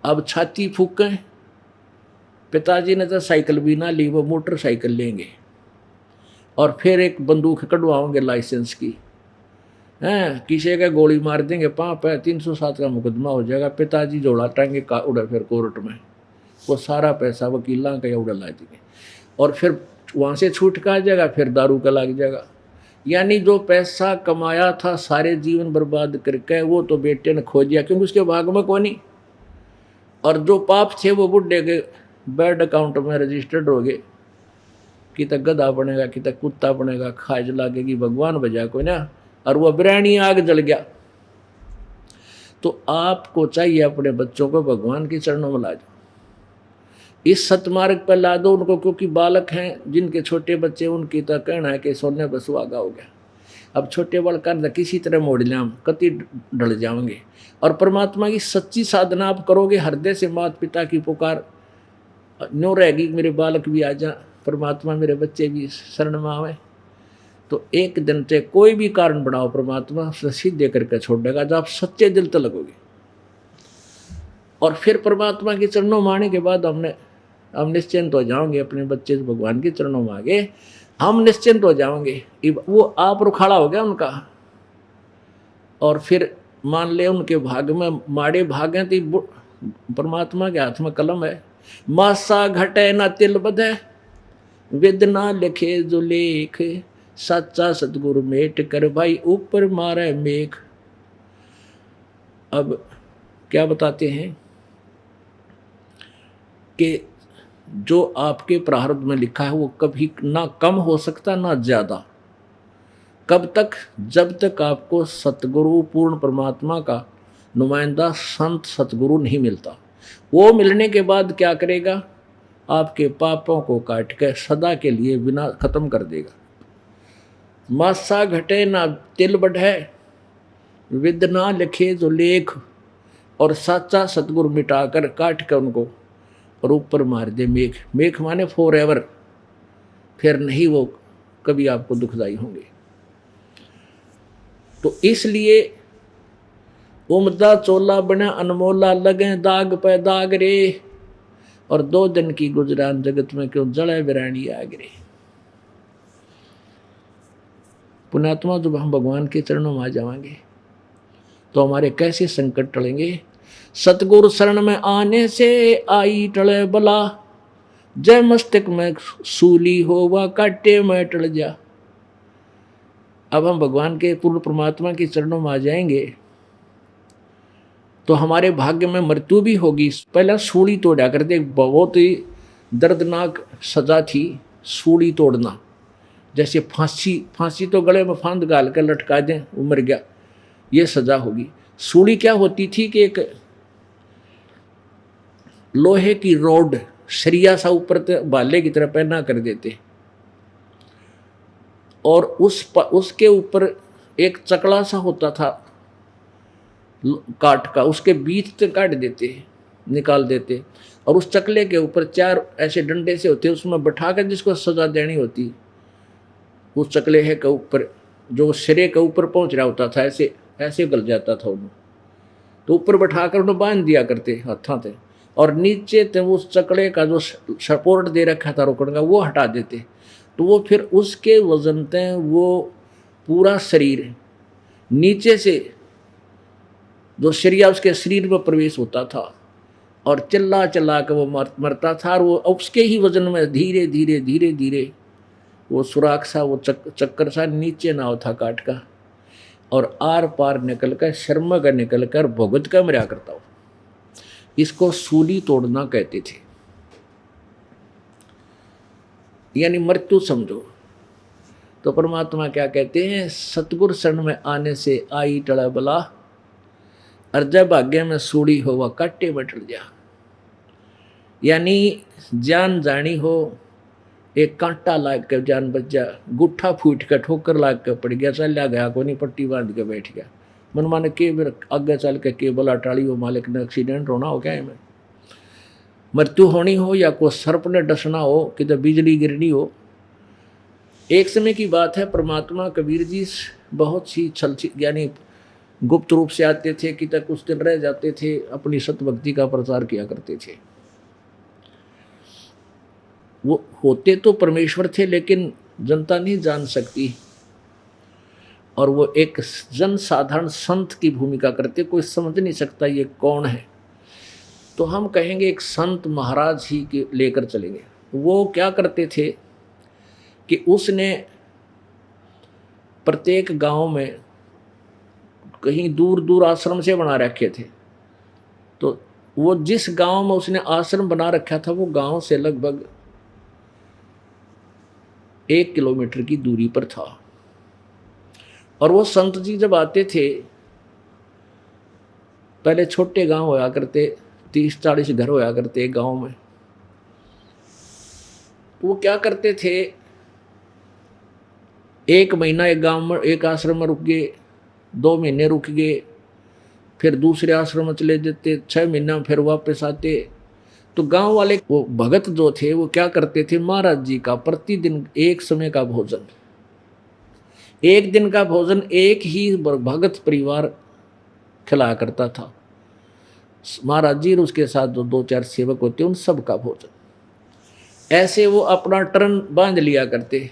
अब छाती फूकें, पिताजी ने तो साइकिल भी ना ली, वो मोटरसाइकिल लेंगे और फिर एक बंदूक कढ़वाओगे लाइसेंस की, हैं किसी का गोली मार देंगे, पाप है 307 का मुकदमा हो जाएगा, पिताजी जोड़ा टांगे का उड़ा फिर कोर्ट में, वो सारा पैसा वकीलों का उड़ा ला देंगे और फिर वहाँ से छूट का आ जाएगा, फिर दारू का लग जाएगा। यानी जो पैसा कमाया था सारे जीवन बर्बाद करके वो तो बेटे ने खो दिया, क्योंकि उसके भाग में कोई नहीं। और जो पाप थे वो बुढ़े के बैड अकाउंट में रजिस्टर्ड हो गए, कि तक गधा बनेगा, कि तक कुत्ता बनेगा, खाज लागेगी भगवान बजा कोई ना, और वो बिरानी आग जल गया। तो आपको चाहिए अपने बच्चों को भगवान के चरणों में ला दो, इस सतमार्ग पर ला दो उनको, क्योंकि बालक हैं जिनके छोटे बच्चे, उनकी तो कहना है कि सोने पर सुहागा हो गया। अब छोटे बालक किसी तरह मोड़ लिया कति ढल जाओगे। और परमात्मा की सच्ची साधना आप करोगे, हृदय से माता पिता की पुकार न्यों रहेगी, मेरे बालक भी आ जा, परमात्मा मेरे बच्चे भी शरण में आवे, तो एक दिन से कोई भी कारण बनाओ परमात्मा सीधे करके छोड़ देगा, जब आप सच्चे दिल तक लगोगे। और फिर परमात्मा के चरणों में आने के बाद हम निश्चिंत हो जाओगे, अपने बच्चे भगवान के चरणों में आगे हम निश्चिंत हो जाओगे। वो आप रुखाड़ा हो गया उनका, और फिर मान ले उनके भाग में माड़े भाग हैं तो परमात्मा के हाथ में कलम है, मासा घटे ना तिल बधे, विद ना लिखे जो लेख, सच्चा सतगुरु मेट कर भाई ऊपर मारे मेघ। अब क्या बताते हैं कि जो आपके प्रारब्ध में लिखा है वो कभी ना कम हो सकता ना ज्यादा। कब तक? जब तक आपको सतगुरु पूर्ण परमात्मा का नुमाइंदा संत सतगुरु नहीं मिलता। वो मिलने के बाद क्या करेगा? आपके पापों को काट कर सदा के लिए बिना खत्म कर देगा। मासा घटे ना तिल बढ़े, विद ना लिखे जो लेख, और साचा सतगुरु मिटाकर काट कर उनको और ऊपर मार दे मेघ। मेघ माने फॉर एवर, फिर नहीं वो कभी आपको दुखदाई होंगे। तो इसलिए उमदा चोला बना अनमोला, लगे दाग पे दाग रे, और 2 दिन की गुजरान जगत में क्यों जड़े बिरानी आग रे। पुण्यात्मा जब हम भगवान के चरणों में आ जाएंगे तो हमारे कैसे संकट टलेंगे। सतगुरु शरण में आने से आई टले बला, जय मस्तक में सूली हो व काटे में टल जा। अब हम भगवान के पूर्ण परमात्मा के चरणों में आ जाएंगे तो हमारे भाग्य में मृत्यु भी होगी। पहला सूली तोड़ा कर दे, बहुत ही दर्दनाक सजा थी सूली तोड़ना। जैसे फांसी तो गले में फांद गाल कर लटका दें, वो मर गया, ये सजा होगी। सूली क्या होती थी कि एक लोहे की रोड सरिया सा ऊपर बाले की तरह पहना कर देते, और उसके ऊपर एक चकला सा होता था काट का, उसके बीच से काट देते, निकाल देते, और उस चकले के ऊपर 4 ऐसे डंडे से होते, उसमें बैठा कर जिसको सजा देनी होती, उस चकले के ऊपर जो सिरे के ऊपर पहुंच रहा होता था, ऐसे ऐसे गल जाता था उन्हें, तो ऊपर बैठाकर उन्हें बांध दिया करते हाथों से, और नीचे थे उस चकले का जो सपोर्ट दे रखा था रोकने का, वो हटा देते। तो वो फिर उसके वजन से वो पूरा शरीर नीचे से जो शरीर उसके शरीर में प्रवेश होता था, और चिल्ला चिल्ला कर वो मरता था, और वो उसके ही वजन में धीरे धीरे धीरे धीरे वो सुराख सा, वो चक्कर सा नीचे नाव था काट का, और आर पार निकल कर शर्म का निकल कर भुगत का मरा करता हो। इसको सूली तोड़ना कहते थे, यानी मृत्यु समझो। तो परमात्मा क्या कहते हैं? सतगुरु शरण में आने से आई टड़ा बला, अर्जा भाग्य में सूड़ी हो वह काटे में टल जा। यानी जान जानी हो, एक कांटा लाग के जान बच जा, गुट्ठा फूट के ठोकर लाग के पड़ गया, चला गया को नहीं, पट्टी बांध के बैठ गया, मन माने के आगे चल के केबल अटाड़ी हो, मालिक ने एक्सीडेंट होना हो, क्या है में मृत्यु होनी हो, या कोई सर्प ने डसना हो, कि तो बिजली गिरनी हो। एक समय की बात है, परमात्मा कबीर जी बहुत सी छल यानी गुप्त रूप से आते थे, कि तक कुछ दिन रह जाते थे, अपनी सतभक्ति का प्रचार किया करते थे। वो होते तो परमेश्वर थे, लेकिन जनता नहीं जान सकती, और वो एक जन साधारण संत की भूमिका करते, कोई समझ नहीं सकता ये कौन है। तो हम कहेंगे एक संत महाराज ही के लेकर चलेंगे। वो क्या करते थे कि उसने प्रत्येक गांव में कहीं दूर दूर आश्रम से बना रखे थे। तो वो जिस गांव में उसने आश्रम बना रखा था वो गांव से लगभग 1 किलोमीटर की दूरी पर था। और वो संत जी जब आते थे, पहले छोटे गांव होया करते, 30-40 घर होया करते एक गांव में। वो क्या करते थे, 1 महीना एक गांव में एक आश्रम में रुक गए, 2 महीने रुक गए, फिर दूसरे आश्रम में चले जाते, 6 महीना फिर वापस आते। तो गांव वाले वो भगत जो थे वो क्या करते थे, महाराज जी का प्रतिदिन एक समय का भोजन, एक दिन का भोजन एक ही भगत परिवार खिलाया करता था। महाराज जी और उसके साथ जो 2-4 सेवक होते उन सब का भोजन। ऐसे वो अपना टर्न बांध लिया करते।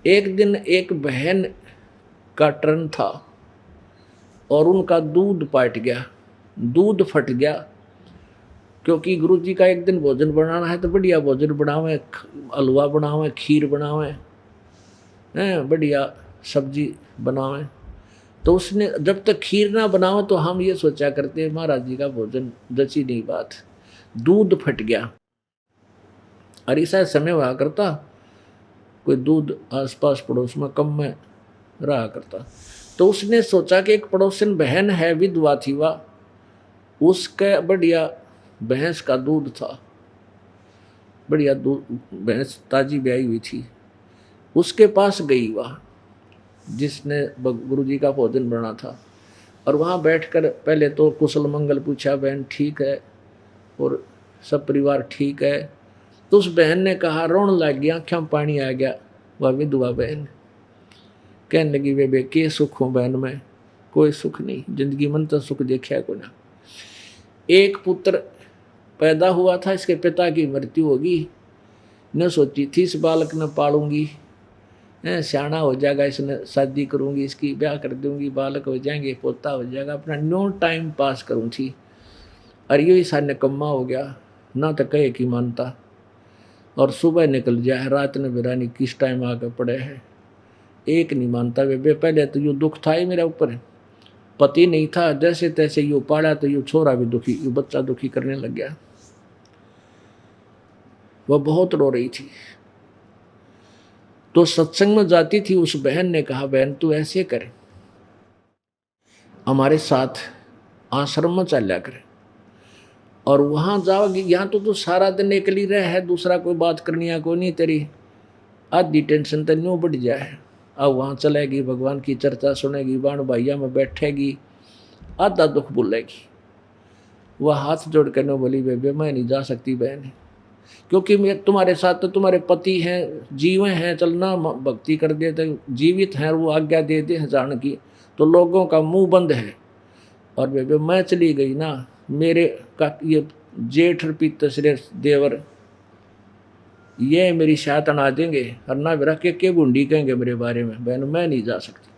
एक दिन एक बहन का टर्न था और उनका दूध पाट गया, दूध फट गया। क्योंकि गुरु जी का एक दिन भोजन बनाना है तो बढ़िया भोजन बनावे, हलवा बनावे, खीर बनावे, बढ़िया सब्जी बनावे। तो उसने जब तक खीर ना बनावे तो हम ये सोचा करते महाराज जी का भोजन जची नहीं बात, दूध फट गया। और ऐसा समय हुआ करता, कोई दूध आसपास पड़ोस में कम में रहा करता। तो उसने सोचा कि एक पड़ोसन बहन है, विधवा थी वह, उसका बढ़िया भैंस का दूध था, बढ़िया दूध, भैंस ताजी ब्याई हुई थी। उसके पास गई वह जिसने गुरु जी का भोजन बना था, और वहाँ बैठकर पहले तो कुशल मंगल पूछा, बहन ठीक है और सब परिवार ठीक है। तो उस बहन ने कहा, रोने लग गया, आँखों में पानी आ गया। वह विधवा बहन कहने लगी, वे के सुख हो बहन में, कोई सुख नहीं, जिंदगी मन तो सुख देखा को ना। एक पुत्र पैदा हुआ था, इसके पिता की मृत्यु होगी, न सोची थी इस बालक न पालूंगी, सियाना हो जाएगा, इसने शादी करूंगी, इसकी ब्याह कर दूंगी, बालक हो जाएंगे, पोता हो जाएगा, अपना नो टाइम पास करूँ थी। और ये सा निकम्मा हो गया, ना तो कहे कि मानता, और सुबह निकल जाए, रात ने बिरानी किस टाइम आकर पड़े है, एक नहीं मानता। वे पहले तो यूँ दुख था ही मेरे ऊपर, पति नहीं था, जैसे तैसे यूँ पाड़ा तो यूँ छोरा भी दुखी, यूँ बच्चा दुखी करने लग गया। वह बहुत रो रही थी। तो सत्संग में जाती थी, उस बहन ने कहा, बहन तू ऐसे करे, हमारे साथ आश्रम में चल करे, और वहां जाओगी, यहाँ तो सारा दिन अकेली रह है, दूसरा कोई बात करनी है कोई नहीं, तेरी आधी टेंशन तो न्यू बढ़ जाए। अब वहाँ चलेगी, भगवान की चर्चा सुनेगी, बाण भाइया में बैठेगी, आधा दुख भूलेगी। वह हाथ जोड़ कर नो बोली, बेबे मैं नहीं जा सकती बहन, क्योंकि मैं तुम्हारे साथ तो तुम्हारे पति हैं, जीवे हैं, चलना भक्ति कर दे तो जीवित हैं, वो आज्ञा दे दे जान की, तो लोगों का मुंह बंद है। और बेबे मैं चली गई ना, मेरे का ये जेठ पितश्रे देवर ये मेरी शायतन आ देंगे, और ना मेरा के गुंडी कहेंगे मेरे बारे में, बहन मैं नहीं जा सकती।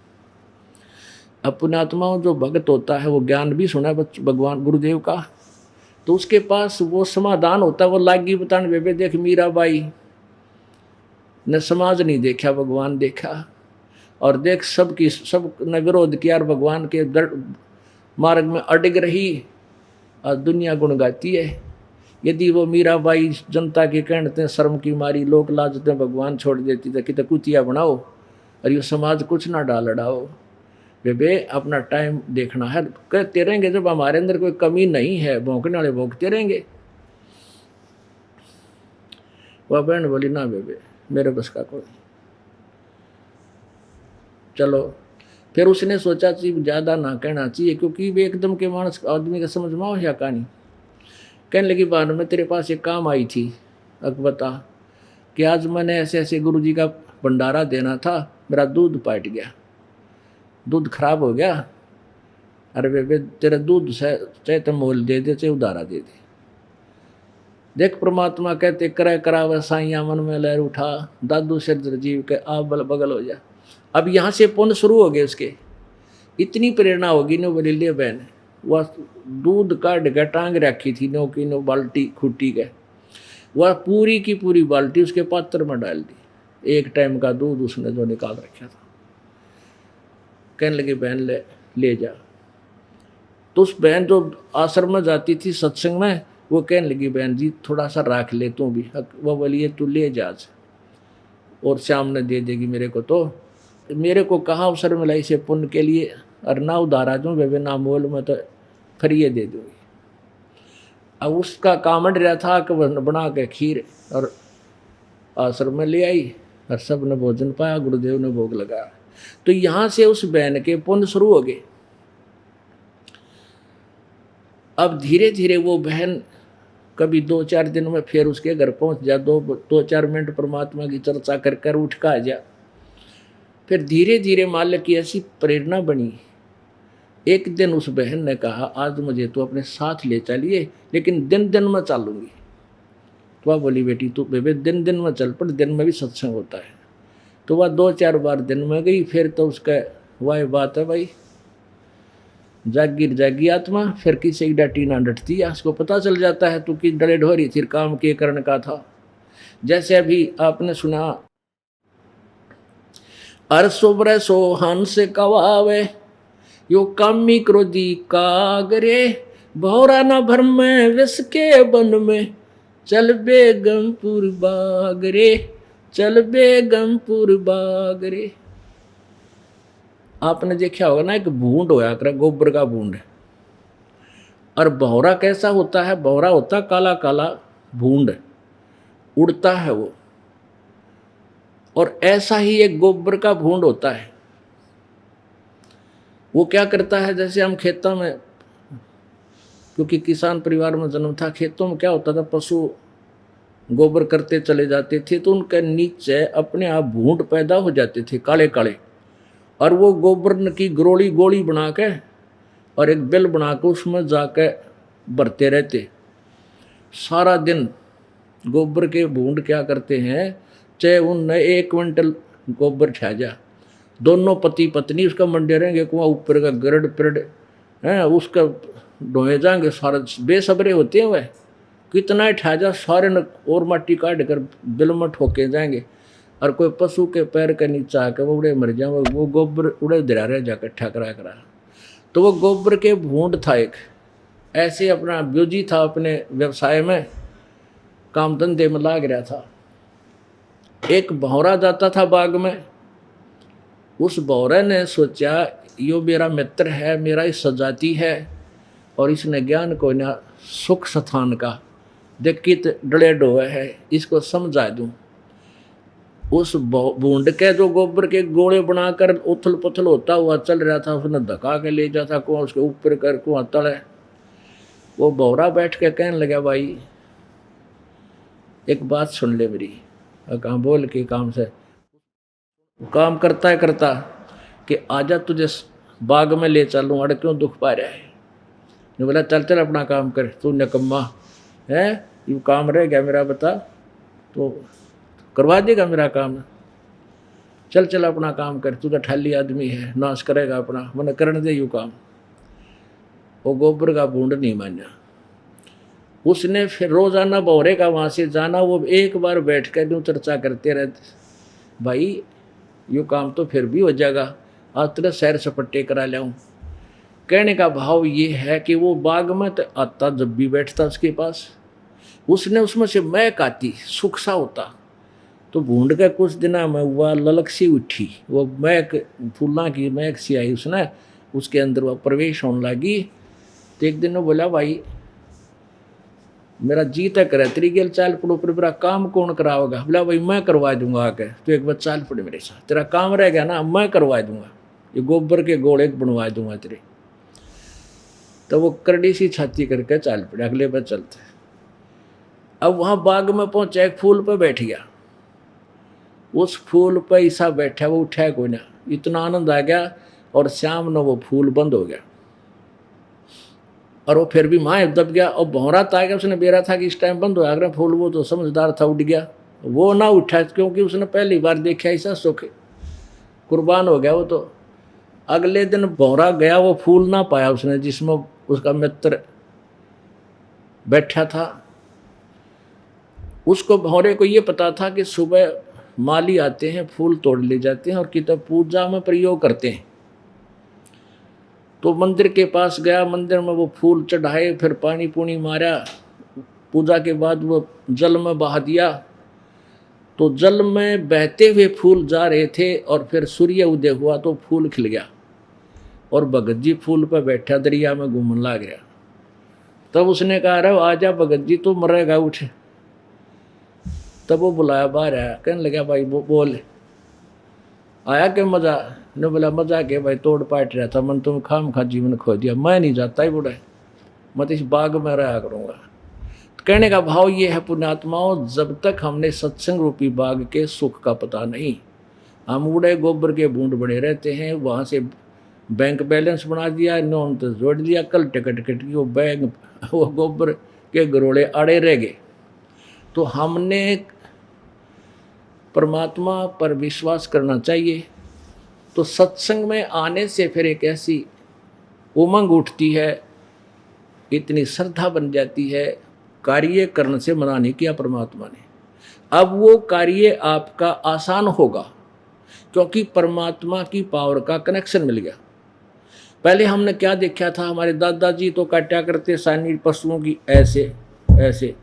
अपने आत्माओं जो भगत होता है वो ज्ञान भी सुना भगवान गुरुदेव का, तो उसके पास वो समाधान होता है। वो लागी बताने, बेबे देख मीराबाई ने समाज नहीं देखा, भगवान देखा, और देख सब ने विरोध किया और भगवान के मार्ग में अड़ग रही, और दुनिया गुण गाती है। यदि वो मीराबाई जनता के कहते शर्म की मारी लोक लाजते भगवान छोड़ देती तो कितने कुतिया बनाओ, और ये समाज कुछ ना डालड़ाओ। बेबे अपना टाइम देखना है, कहते रहेंगे जब हमारे अंदर कोई कमी नहीं है, भौंकने वाले भौंकते रहेंगे। वह बहन बोली, ना बेबे मेरे बस का कोई। चलो फिर उसने सोचा कि ज़्यादा ना कहना चाहिए, क्योंकि वे एकदम के मानस आदमी का समझ में या कहानी। कहने लगी, बाद में तेरे पास एक काम आई थी, अब बता कि आज मैंने ऐसे ऐसे गुरु जी का भंडारा देना था, मेरा दूध पाट गया, दूध खराब हो गया। अरे बेबे तेरा दूध से चाहे तो मोल दे दे, चाहे उधारा दे दे। देख परमात्मा कहते करे करावे साइया, मन में लहर उठा, दादू सिर जीव के आप बगल हो जा। अब यहाँ से पुण्य शुरू हो गए उसके, इतनी प्रेरणा होगी न बोली, ले बहन वह दूध काट के टांग रखी थी, नो की नो बाल्टी खुट्टी के, वह पूरी की पूरी बाल्टी उसके पात्र में डाल दी। एक टाइम का दूध उसने जो निकाल रखा था। कहने लगी बहन ले जा। तो उस बहन जो आश्रम में जाती थी सत्संग में, वो कहने लगी बहन जी थोड़ा सा रख ले तू भी। वो बोलिए तू ले जा और शाम ने दे देगी मेरे को। तो मेरे को कहाँ अवसर मिला इसे पुण्य के लिए, और ना उधारा दूँ वे ना मोल में, तो फिर ये दे दूँगी। अब उसका कामड़ रहा था कि बना के खीर और आश्रम में ले आई और सब ने भोजन पाया, गुरुदेव ने भोग लगाया। तो यहाँ से उस बहन के पुण्य शुरू हो गए। अब धीरे धीरे वो बहन कभी 2-4 दिन में फिर उसके घर पहुंच जा, 2-4 मिनट परमात्मा की चर्चा कर कर उठ का आ जा। फिर धीरे धीरे मालिक की ऐसी प्रेरणा बनी। एक दिन उस बहन ने कहा आज मुझे तो अपने साथ ले चलिए, लेकिन दिन दिन में चलूंगी। तो वह बोली बेटी तू बेबे दिन दिन में चल, पर दिन में भी सत्संग होता है। तो वह 2-4 बार दिन में गई। फिर तो उसका वह बात है भाई, जागी आत्मा, फिर किसी की डाटी ना डटती है। उसको पता चल जाता है तू कि डरे ढोरी थी, काम के करण का था। जैसे अभी आपने सुना अर सुब्र सोहन से कवावे यो कामी क्रोधी कागरे, भौरा न भर में विष के बन में, चल बेगमपुर बागरे, चल बेगमपुर बागरे। आपने देखा होगा ना, एक भूंड होया कर गोबर का भूंड। और भौरा कैसा होता है? भौरा होता काला काला भूंड, उड़ता है वो। और ऐसा ही एक गोबर का भूंड होता है। वो क्या करता है, जैसे हम खेतों में, क्योंकि किसान परिवार में जन्म था, खेतों में क्या होता था, पशु गोबर करते चले जाते थे तो उनके नीचे अपने आप भूंड पैदा हो जाते थे काले काले। और वो गोबर की गरोली गोली बना के और एक बिल बना के उसमें जाके भरते रहते। सारा दिन गोबर के भूंड क्या करते हैं, चाहे उनने 1 क्विंटल गोबर ठा जा, दोनों पति पत्नी उसका मंडे रहेंगे, कुआं ऊपर का गरड़ पिरड़ है उसका ढोए जाएंगे। सारे बेसब्रे होते हैं वह, कितना ही ठा जा सारे न और माटी काट कर बिल में ठोके जाएंगे। और कोई पशु के पैर के नीचे आकर वो उड़े मर जाए, वो गोबर उड़े दरा रहे जाकर ठकरा करा। तो वो गोबर के भूंड था एक, ऐसे अपना ब्यूजी था, अपने व्यवसाय में काम धंधे में लाग रहा था। एक भौरा जाता था बाग में। उस भौरे ने सोचा यो मेरा मित्र है, मेरा ही सजाती है, और इसने ज्ञान को ना सुख स्थान का देखित डले डोए है, इसको समझा दूं। उस बूंद के जो गोबर के गोले बनाकर उथल पुथल होता हुआ चल रहा था, उसने धका के ले जाता, कुआं उसके ऊपर कर कुआं तले। वो भौरा बैठ के कहने लगा भाई एक बात सुन ले मेरी। कहाँ बोल के काम से काम करता है करता कि आजा तुझे बाग में ले चलूँ, अड़ क्यों दुख पा रहा है। ने बोला चल चल अपना काम कर, तू निकम्मा है, यू काम रह गया मेरा बता, तो करवा देगा मेरा काम। चल चल अपना काम कर, तू तो ठाली आदमी है, नाश करेगा अपना, मैंने करने दे यू काम। वो गोबर का बूंद नहीं माना। उसने फिर रोजाना भौरे का वहाँ से जाना, वो एक बार बैठ कर यूँ चर्चा करते रहते, भाई यू काम तो फिर भी हो जाएगा, आज तेरा सैर सपट्टे करा लाऊं। कहने का भाव ये है कि वो बाग में तो आता जब भी बैठता उसके पास, उसने उसमें से महक आती, सुख सा होता। तो भूंड के कुछ दिना में वह ललक सी उठी, वो महक फूलों की महक सी आई, उसने उसके अंदर वह प्रवेश होने लगी। तो एक दिन वो बोला भाई मेरा जी तक करे तेरी गेल चाल पड़ो, पर मेरा काम कौन करावेगा? बोला भाई मैं करवा दूंगा आके, तो एक बार चाल पड़े मेरे साथ, तेरा काम रह गया ना, मैं करवा दूंगा, ये गोबर के गोले बनवा दूंगा तेरे। तो वो करड़ी सी छाती करके चाल पड़े, अगले बार चलते। अब वहाँ बाग में पहुंचा, एक फूल पर बैठ गया। उस फूल पर ऐसा बैठा, वो उठा कोई ना, इतना आनंद आ गया। और शाम न वो फूल बंद हो गया, और वो फिर भी माँ दब गया। और भौरा था गया, उसने बेरा था कि इस टाइम बंद हो गया फूल, वो तो समझदार था, उठ गया। वो ना उठा क्योंकि उसने पहली बार देखा ऐसा सुख, कुर्बान हो गया वो तो। अगले दिन भौरा गया, वो फूल ना पाया उसने जिसमें उसका मित्र बैठा था। उसको भौरे को ये पता था कि सुबह माली आते हैं, फूल तोड़ ले जाते हैं और किताब पूजा में प्रयोग करते हैं। तो मंदिर के पास गया, मंदिर में वो फूल चढ़ाए, फिर पानी पूनी मारा, पूजा के बाद वो जल में बहा दिया। तो जल में बहते हुए फूल जा रहे थे और फिर सूर्य उदय हुआ तो फूल खिल गया और भगत जी फूल पर बैठा दरिया में घूमने लग गया। तब उसने कहा, अरे आजा भगत जी, तो मरेगा, उठ। तब वो बुलाया बाहर आया, कहने लगा, भाई वो बोल, आया के मजा? ने बोला, मजा के भाई, तोड़ पाट रहा था, मन तुम खाम खा जीवन खो दिया, मैं नहीं जाता ही बुढ़ा, मैं तो इस बाग में रहा करूँगा। कहने का भाव ये है पुण्यात्माओं, जब तक हमने सत्संग रूपी बाग के सुख का पता नहीं, हम उड़े गोबर के बूंद बने रहते हैं। वहाँ से बैंक बैलेंस बना दिया, नोन तो जोड़ दिया, कल टिकट कट गई, वो बैंक वो गोबर के गरोड़े अड़े रह गए। तो हमने परमात्मा पर विश्वास करना चाहिए। तो सत्संग में आने से फिर एक ऐसी उमंग उठती है, इतनी श्रद्धा बन जाती है, कार्य करने से मना नहीं किया परमात्मा ने। अब वो कार्य आपका आसान होगा क्योंकि परमात्मा की पावर का कनेक्शन मिल गया। पहले हमने क्या देखा था, हमारे दादाजी तो काटा करते सानी पशुओं की ऐसे ऐसे,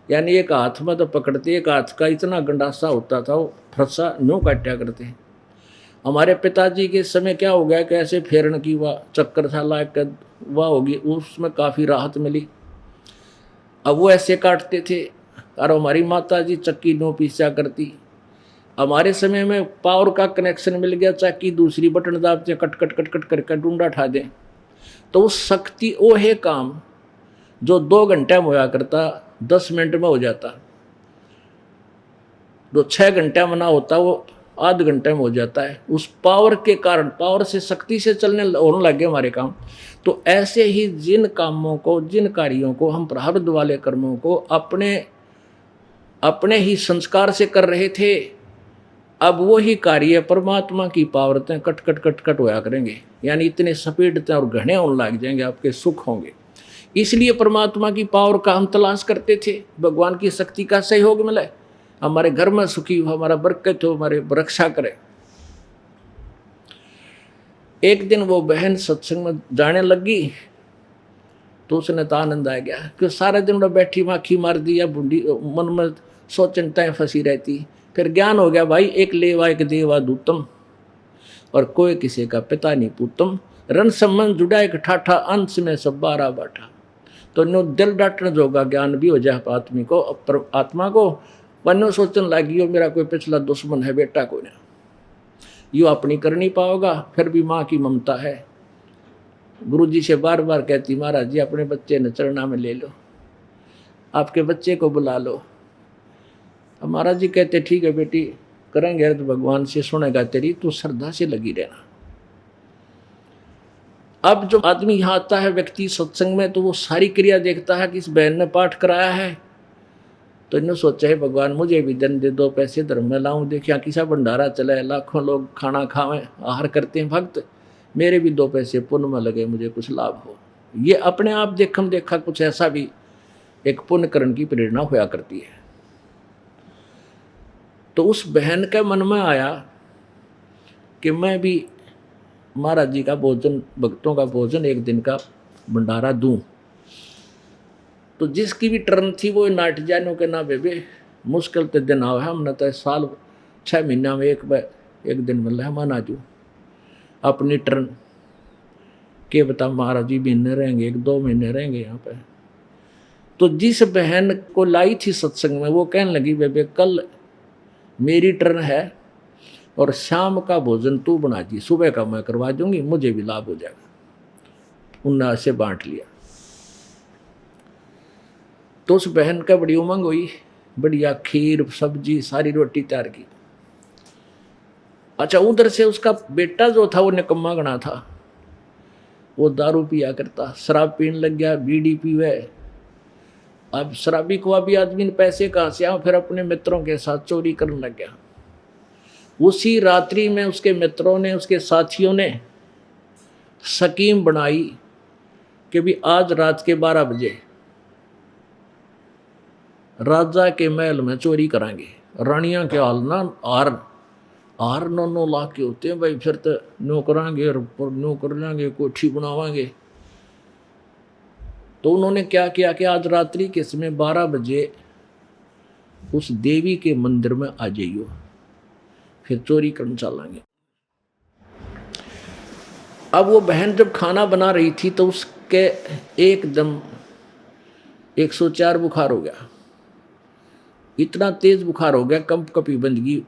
यानी एक हाथ में तो पकड़ते, एक हाथ का इतना गंडासा होता था, वो फरसा न्यों काटा करते हैं। हमारे पिताजी के समय क्या हो गया कि ऐसे फेरन की वाह चक्कर था लायक वाह होगी, उसमें काफ़ी राहत मिली। अब वो ऐसे काटते थे और हमारी माता जी चक्की नो पीसा करती। हमारे समय में पावर का कनेक्शन मिल गया, चक्की दूसरी बटन दाबते कट कट कट कट करके डूंडा उठा दें। तो उस शक्ति वो है काम जो 2 घंटे में होया करता 10 मिनट में हो जाता, जो 6 घंटे में ना होता वो आध घंटे में हो जाता है। उस पावर के कारण, पावर से शक्ति से चलने होने लग गए हमारे काम। तो ऐसे ही जिन कामों को, जिन कार्यों को हम प्रारब्ध वाले कर्मों को अपने ही संस्कार से कर रहे थे, अब वो ही कार्य परमात्मा की पावर से कट कट कट कट होया करेंगे, यानी इतने सपेटते और घने होने लग जाएंगे, आपके सुख होंगे। इसलिए परमात्मा की पावर का हम तलाश करते थे, भगवान की शक्ति का सहयोग मिले, हमारे घर में सुखी हो, हमारा बरकत हो, हमारे रक्षा करे। एक दिन वो बहन सत्संग में जाने लगी तो उसने तो आनंद आ गया कि सारा दिन वो बैठी माखी मार दी या बूढ़ी मन में सोचनताएं फंसी रहती। फिर ज्ञान हो गया, भाई एक लेवा एक देवा दूतम और कोई किसी का पिता नहीं पूतम, रण संबंध जुड़ा एक ठाठा, अंश में सब 12 बाटा। तो नो दिल डाटन जोगा ज्ञान भी हो जाए आदमी को, आत्मा को। वनो सोचने लगी हो मेरा कोई पिछला दुश्मन है बेटा को ना, यू अपनी कर नहीं पाओगा, फिर भी माँ की ममता है। गुरु जी से बार बार कहती, महाराज जी अपने बच्चे ने चरणा में ले लो, आपके बच्चे को बुला लो। अब महाराज जी कहते ठीक है बेटी, करेंगे तो भगवान से सुनेगा तेरी, तू श्रद्धा से लगी रहना। अब जो आदमी यहाँ आता है व्यक्ति सत्संग में, तो वो सारी क्रिया देखता है कि इस बहन ने पाठ कराया है, तो इन्होंने सोचा है भगवान मुझे भी जन दे, 2 पैसे धर्म में लाऊं, देखिए किसा भंडारा चला है, लाखों लोग खाना खावें, आहार करते हैं भक्त, मेरे भी 2 पैसे पुण्य में लगे, मुझे कुछ लाभ हो। ये अपने आप देखम देखा कुछ ऐसा भी एक पुण्य करण की प्रेरणा होया करती है। तो उस बहन के मन में आया कि मैं भी महाराज जी का भोजन, भक्तों का भोजन, एक दिन का भंडारा दूं। तो जिसकी भी टर्न थी वो नाट जानो के ना बेबे मुश्किल तो दिन आओ है, हमने तो साल 6 महीना में एक दिन मिल रहा है, माना जू अपनी टर्न के बता, महाराज जी महीने रहेंगे, 1-2 महीने रहेंगे यहाँ पे। तो जिस बहन को लाई थी सत्संग में, वो कहने लगी बेबे कल मेरी टर्न है और शाम का भोजन तू बना दी, सुबह का मैं करवा दूंगी, मुझे भी लाभ हो जाएगा। उन्होंने से बांट लिया। तो उस बहन का बड़ी उमंग हुई, बढ़िया खीर सब्जी सारी रोटी तैयार की। अच्छा, उधर से उसका बेटा जो था वो निकम्मा गणा था, वो दारू पिया करता, शराब पीने लग गया, बीड़ी पीवे। अब शराबी को अभी आदमी ने पैसे कहाँ से आए, फिर अपने मित्रों के साथ चोरी करने लग गया। उसी रात्रि में उसके मित्रों ने, उसके साथियों ने स्कीम बनाई कि भी आज रात के 12 बजे राजा के महल में चोरी कराएंगे। रानियां के हाल ना आर 9 लाख के होते हैं भाई, फिर तो नो कराएंगे और नो कर लेंगे, कोठी बनावाएंगे। तो उन्होंने क्या किया कि आज रात्रि के समय 12 बजे उस देवी के मंदिर में आ जाइयो, फिर चोरी करने चलेंगे। अब वो बहन जब खाना बना रही थी तो उसके एकदम 104 बुखार हो गया, इतना तेज बुखार हो गया, कंप कपी बंद गई,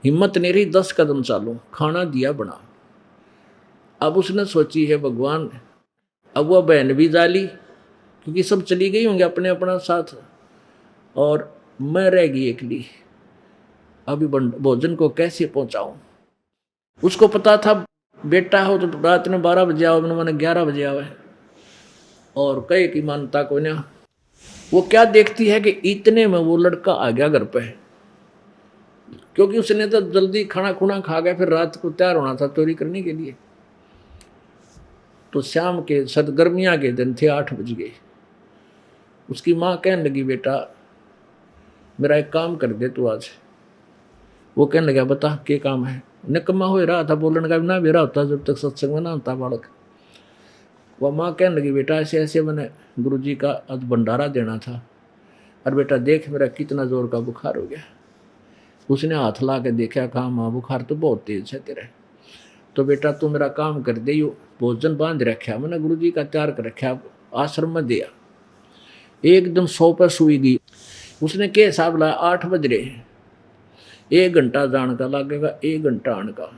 हिम्मत नहीं रही 10 कदम चालूं। खाना दिया बना। अब उसने सोची है भगवान, अब वह बहन भी जाली क्योंकि सब चली गई होंगे अपने अपना साथ, और मैं रह गई अकेली, अभी भोजन को कैसे पहुंचाऊं। उसको पता था बेटा हो तो रात में 12 बजे आओ, मैंने 11 बजे आवे, और कहे की मानता को ना। वो क्या देखती है कि इतने में वो लड़का आ गया घर पे, क्योंकि उसने तो जल्दी खाना खुना खा गया, फिर रात को तैयार होना था चोरी करने के लिए। तो शाम के सदगर्मियां के दिन थे, 8 बज गए। उसकी माँ कहने लगी बेटा मेरा एक काम कर दे तू आज। वो कहने लगा बता क्या काम है। निकम्मा हो रहा था, बोलने का भी ना बेरा होता जब तक सत्संग में ना होता बालक। वह माँ कहने लगी बेटा ऐसे ऐसे मैंने गुरु जी का आज भंडारा देना था, और बेटा देख मेरा कितना जोर का बुखार हो गया। उसने हाथ ला के देखा, कहा माँ बुखार तो बहुत तेज है तेरे, तो बेटा तू मेरा काम कर दे, यो भोजन बांध रखा मैंने गुरु जी का तैयार कर रखा, आश्रम में दिया। एकदम 100 पर सुई गई। उसने के हिसाब लाया 8 बज रहे, 1 घंटा जान का लगेगा, 1 घंटा आने का,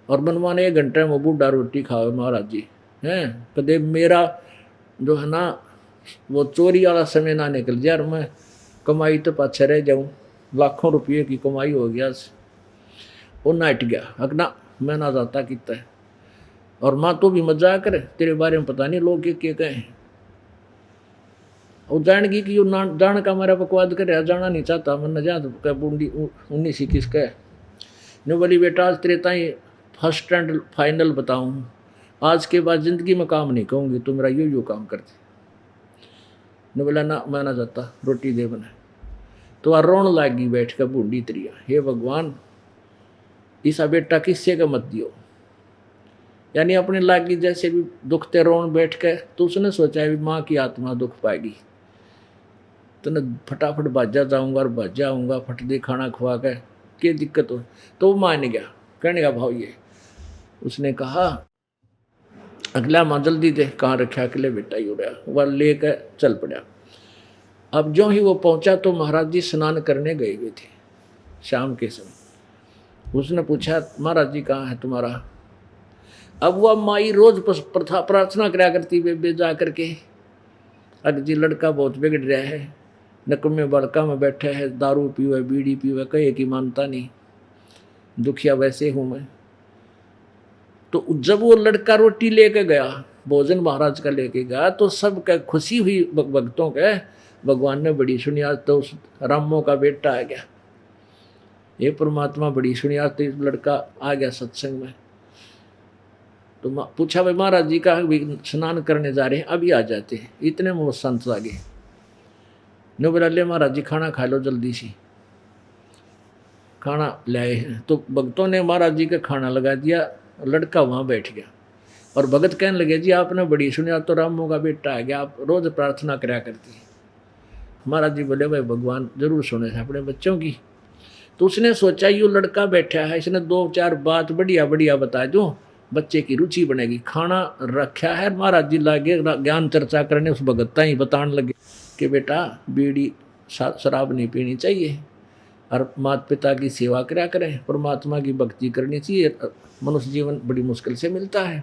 और मनमान 1 घंटे में बूढ़ा रोटी खाओ महाराज जी हैं। कदे मेरा जो है ना वो चोरी वाला समय ना निकल जाए, और मैं कमाई तो पाछे रह जाऊँ, लाखों रुपये की कमाई हो गया। वो नाट गया, अगना मैं ना जाता कितना है, और माँ तो भी मजाक करे तेरे बारे में पता नहीं लोग क्या कहें। और जान गई कि जान का मेरा बकवाद करे, जाना नहीं चाहता मैं, न जा तो बूंदी 19-21 का ने बोली बेटा आज तेरे ताई फर्स्ट एंड फाइनल बताऊं, आज के बाद जिंदगी में काम नहीं कहूँगी, तो मेरा यो काम करते। ने बोला ना मैं ना जाता, रोटी दे बना। तो वह रोन लागी बैठ कर बूंदी तरिया, हे भगवान ऐसा बेटा किससे का मत दियो। यानी अपने लागी जैसे भी दुखते रोन बैठ के, तो उसने सोचा भी माँ की आत्मा दुख पाएगी, तो न फटाफट बाजा जाऊंगा और बाजा आऊँगा, फट दे खाना खुआ के क्या दिक्कत हो। तो वो मान गया, कहने का भाव ये। उसने कहा अगला माँ जल्दी दे, कहाँ रखा अकेले बेटा ही हो रहा, वह लेकर चल पड़ा। अब जो ही वो पहुंचा तो महाराज जी स्नान करने गए हुए थे शाम के समय। उसने पूछा महाराज जी कहाँ है तुम्हारा। अब वह माई रोज प्रार्थना करा करती बेबे जा करके, अग जी लड़का बहुत बिगड़ रहा है, नकम्मे बड़का में बैठे है, दारू पीवे बीड़ी पीवे, कहे की मानता नहीं, दुखिया वैसे हूँ मैं। तो जब वो लड़का रोटी लेके गया, भोजन महाराज का लेके गया, तो सबका खुशी हुई भक्तों के, भगवान ने बड़ी सुनी आज तो उस रामो का बेटा आ गया, ये परमात्मा बड़ी सुनी आज तो इस लड़का आ गया सत्संग में। तो पूछा भाई महाराज जी का भी स्नान करने जा रहे हैं, अभी आ जाते हैं। इतने में वो संत आ गए, ने बोला ले महाराज जी खाना खा लो जल्दी सी। खाना लाए हैं, तो भक्तों ने महाराज जी का खाना लगा दिया, लड़का वहाँ बैठ गया, और भगत कहने लगे जी आपने बड़ी सुनिया तो रामो का बेटा आ गया, आप रोज प्रार्थना कराया करती है। महाराज जी बोले भाई भगवान जरूर सुने थे अपने बच्चों की। तो उसने सोचा यूँ लड़का बैठा है, इसने 2-4 बात बढ़िया बढ़िया बता दूँ, बच्चे की रुचि बनेगी। खाना रखा है, महाराज जी लागे ज्ञान चर्चा करने, उस भगत ही बताने लगे कि बेटा बीड़ी शराब नहीं पीनी चाहिए, और माता पिता की सेवा करा करें, परमात्मा की भक्ति करनी चाहिए, मनुष्य जीवन बड़ी मुश्किल से मिलता है।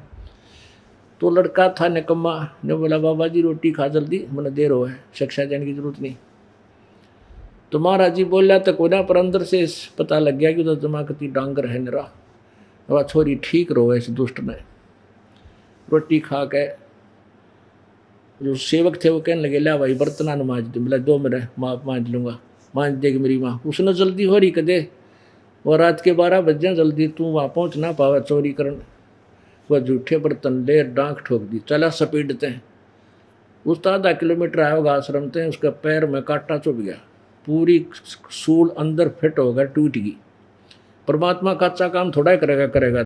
तो लड़का था निकम्मा, ने बोला बाबा जी रोटी खा जल्दी, मैंने देर हो है, शिक्षा देने की जरूरत नहीं। तो महाराज जी बोला तो कोई ना, पर अंदर से पता लग गया कि तो जमाकती डांगर है निरा, वह छोरी ठीक रहो इस दुष्ट ने। रोटी खा के जो सेवक थे वो कहने लगे ला भाई बर्तना न मांज दो, बोला दो मेरे माँ मांज लूँगा, मांज देगी मेरी माँ। उसने जल्दी हो रही कदे, वो रात के 12 बज जाए, जल्दी तू वहाँ पहुँच ना पावे चोरी करने। वह झूठे बर्तन ले डांक ठोक दी, चला स्पीडते हैं। उस आधा किलोमीटर आया होगा आश्रम से, उसका पैर में कांटा चुभ गया, पूरी सूल अंदर फिट हो गया, टूट गई। परमात्मा कच्चा काम थोड़ा ही करेगा